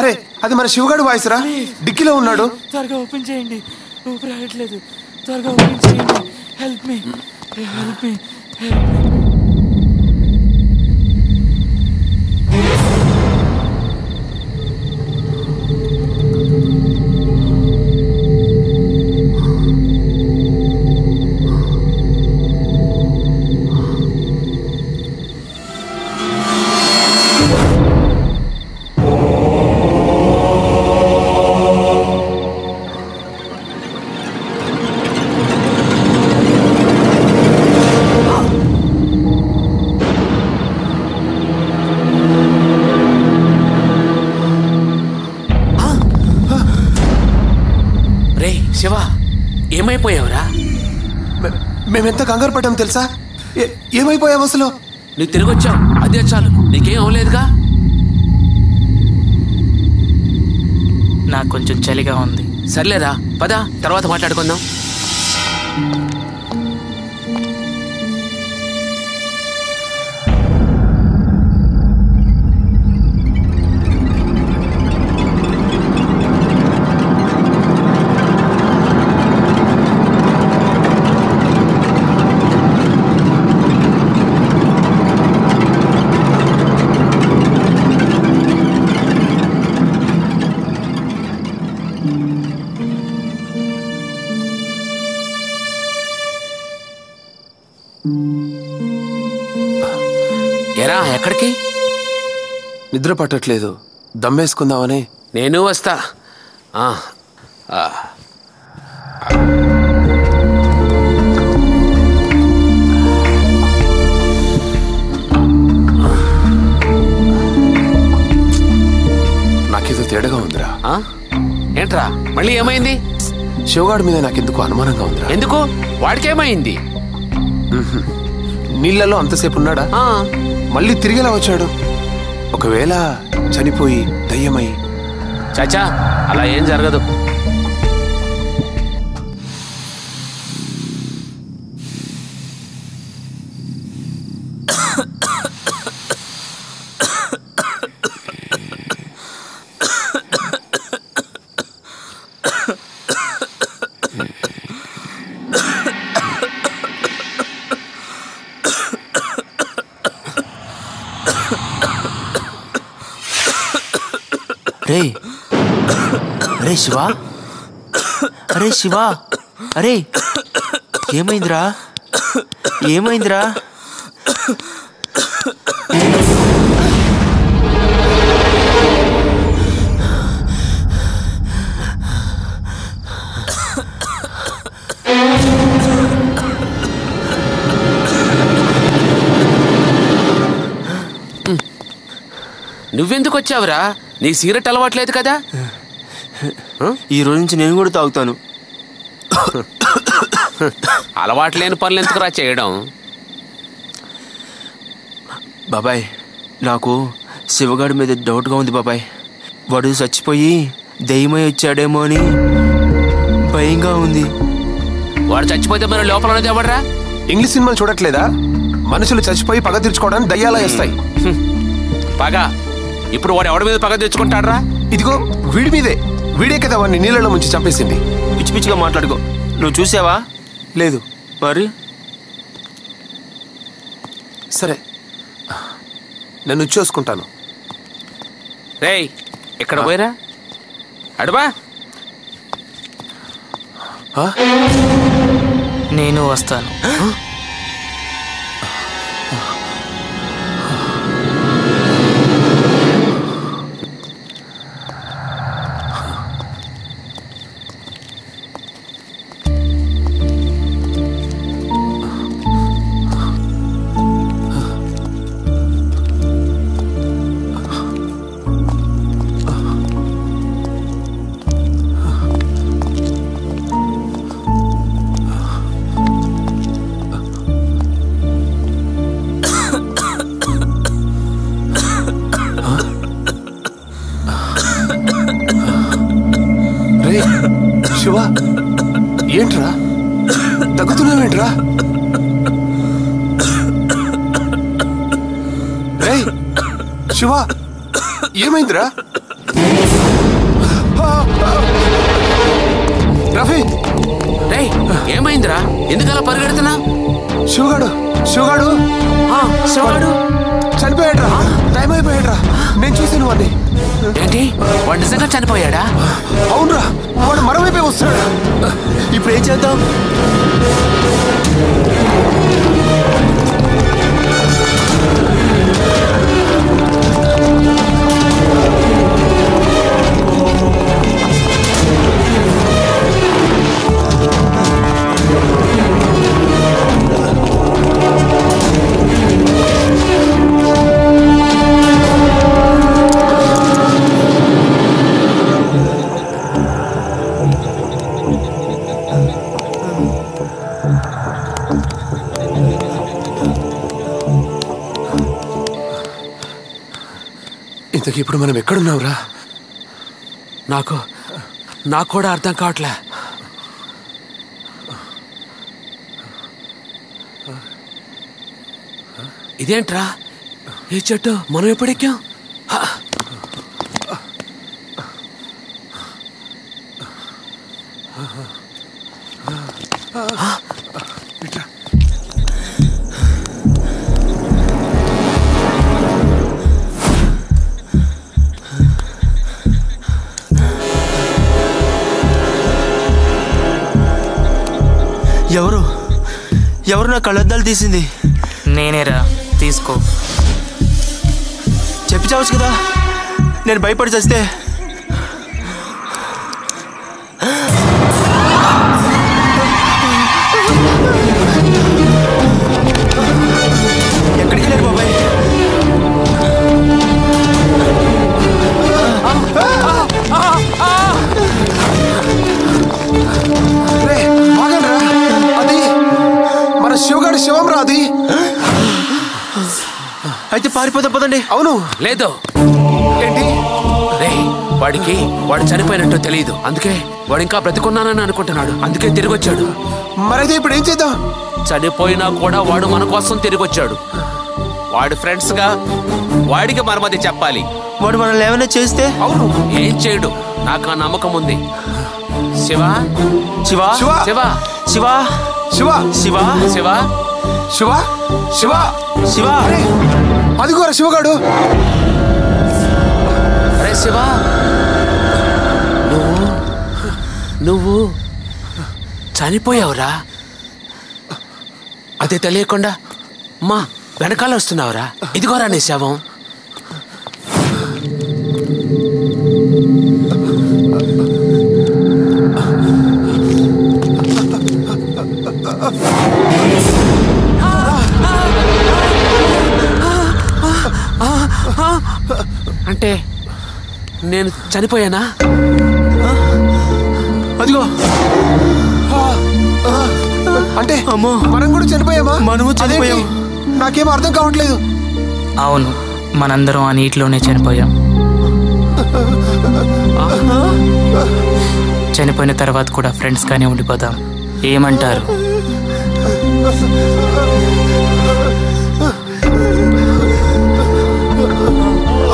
అరే, అది మన శివగాడు వాయిస్ రా. డిక్కీలో ఉన్నాడు. త్వరగా ఓపెన్ చేయండి, ఊపిరి ఆడట్లేదు. త్వరగా ఓపెన్ చేయండి, help me, help me, help me. Shiva, ఏమైపోయావురా? మేమెంత కంగారు పడ్డాం తెలుసా? ఏమైపోయావు అసలు? నీకు తిరిగి వచ్చావు, అదే చాలు. నీకేం అవ్వలేదుగా? నాకు కొంచెం చలిగా ఉంది. సర్లేరా, పద, తర్వాత మాట్లాడుకుందాం. ఎరా, ఎక్కడికి? నిద్ర పట్టట్లేదు, దమ్మేసుకుందామని. నేను వస్తా. నాకేదో తేడాగా ఉందిరా. ఏంట్రా, మళ్ళీ ఏమైంది? శివగాడి మీద నాకెందుకు అనుమానంగా ఉందిరా. ఎందుకు? వాడికేమైంది? నీళ్లలో అంతసేపు ఉన్నాడా? మళ్ళీ తిరిగేలా వచ్చాడు. ఒకవేళ చనిపోయి దయ్యమై. చాచా, అలా ఏం జరగదు. అరే శివ, అరే శివ, అరే ఏమైందిరా? ఏమైందిరా? నువ్వెందుకు వచ్చావురా? నీ సిగరెట్ అలవాట్లేదు కదా? ఈ రోజు నుంచి నేను కూడా తాగుతాను. అలవాటు లేని పనులు ఎందుకురా చేయడం? బాబాయ్, నాకు శివగాడి మీద డౌట్గా ఉంది బాబాయ్. వాడు చచ్చిపోయి దయ్యమై వచ్చాడేమో అని భయంగా ఉంది. వాడు చచ్చిపోతే మరి లోపల ఉన్నది ఎవడరా? ఇంగ్లీష్ సినిమాలు చూడట్లేదా? మనుషులు చచ్చిపోయి పగ తీర్చుకోవడానికి దయ్యాలా వేస్తాయి. పగ? ఇప్పుడు వాడు ఎవడి మీద పగ తెచ్చుకుంటాడ్రా? ఇదిగో వీడి మీదే. వీడే కదా వాడిని నీళ్ళలో ముంచి చంపేసింది. పిచ్చి పిచ్చిగా మాట్లాడుకో. నువ్వు చూసావా? లేదు. మరి సరే, నేను చూసుకుంటాను. రేయ్, ఇక్కడ పోయిరా. అడుబా. నేను వస్తాను. శివ, ఏంట్రా తగ్గుతున్నావేంట్రా? రే శివ, ఏమైందిరా? రఫీ, రేయ్ ఏమైందిరా? ఎందుకలా పరిగెడుతున్నా? శివగాడు శివగాడు శివగాడు చనిపోయాడ్రా. టైం అయిపోయాడ్రా. నేను చూసాను వాడిని. ఏంటి, వాడు నిజంగా చనిపోయాడా? అవునరా, వాడు మరోవైపే వస్తున్నాడు. ఇప్పుడు ఏం చేద్దాం? ఇంతకీ ఇప్పుడు మనం ఎక్కడున్నావురా? నాకు కూడా అర్థం కావట్లే. ఇదేంట్రా ఈ చెట్టు? మనం ఎప్పుడెక్కాం? ఎవరు నా కళ్ళద్దాలు తీసింది? నేనేరా, తీసుకో. చెప్పి చావచ్చు కదా, నేను భయపడి చస్తే. ఎక్కడికి వెళ్ళారు బాబాయ్? శివగాడు శివం రాది. అయితే పారిపోతా పదండి. అవును. లేదు. ఏంటి? వాడు చనిపోయినట్టు తెలియదు. అందుకే వాడు ఇంకా బ్రతికున్నానని అనుకుంటున్నాడు. అందుకే తిరిగి వచ్చాడు. మరైతే ఇప్పుడు ఏం చేద్దాం? చనిపోయినా కూడా వాడు మన కోసం తిరిగి వచ్చాడు. వాడు ఫ్రెండ్స్ గా వాడికి మరమది చెప్పాలి. వాడు మనల్ని ఏమైనా చేస్తే? అవును, ఏం చేయడు. నాకు ఆ నమ్మకం ఉంది. శివ శివ శివ శివ శివ శివ శివ శివ శివ శివ శివ అదిగోరా శివగాడు. అరే శివ, నువ్వు చనిపోయావురా. అదే తెలియకుండా మా వెనకాల వస్తున్నావురా. ఇదిగోరా నీ శవం. అంటే నేను చనిపోయానా? అదిగో అంటే మనం కూడా చనిపోయామా? మనము చనిపోయాం. నాకేం అర్థం కావట్లేదు. అవును, మనందరం ఆ నీటిలోనే చనిపోయాం. చనిపోయిన తర్వాత కూడా ఫ్రెండ్స్ గానే ఉండిపోదాం. ఏమంటారు?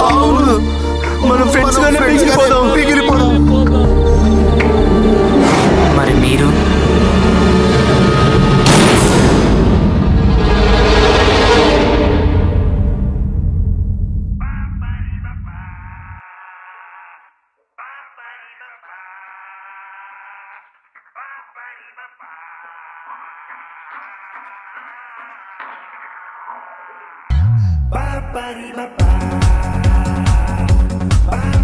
అవును, మనం ఫ్రెండ్స్ గానే మిగిలిపోదాం. మరి మీరు? Ba ba ba ba ba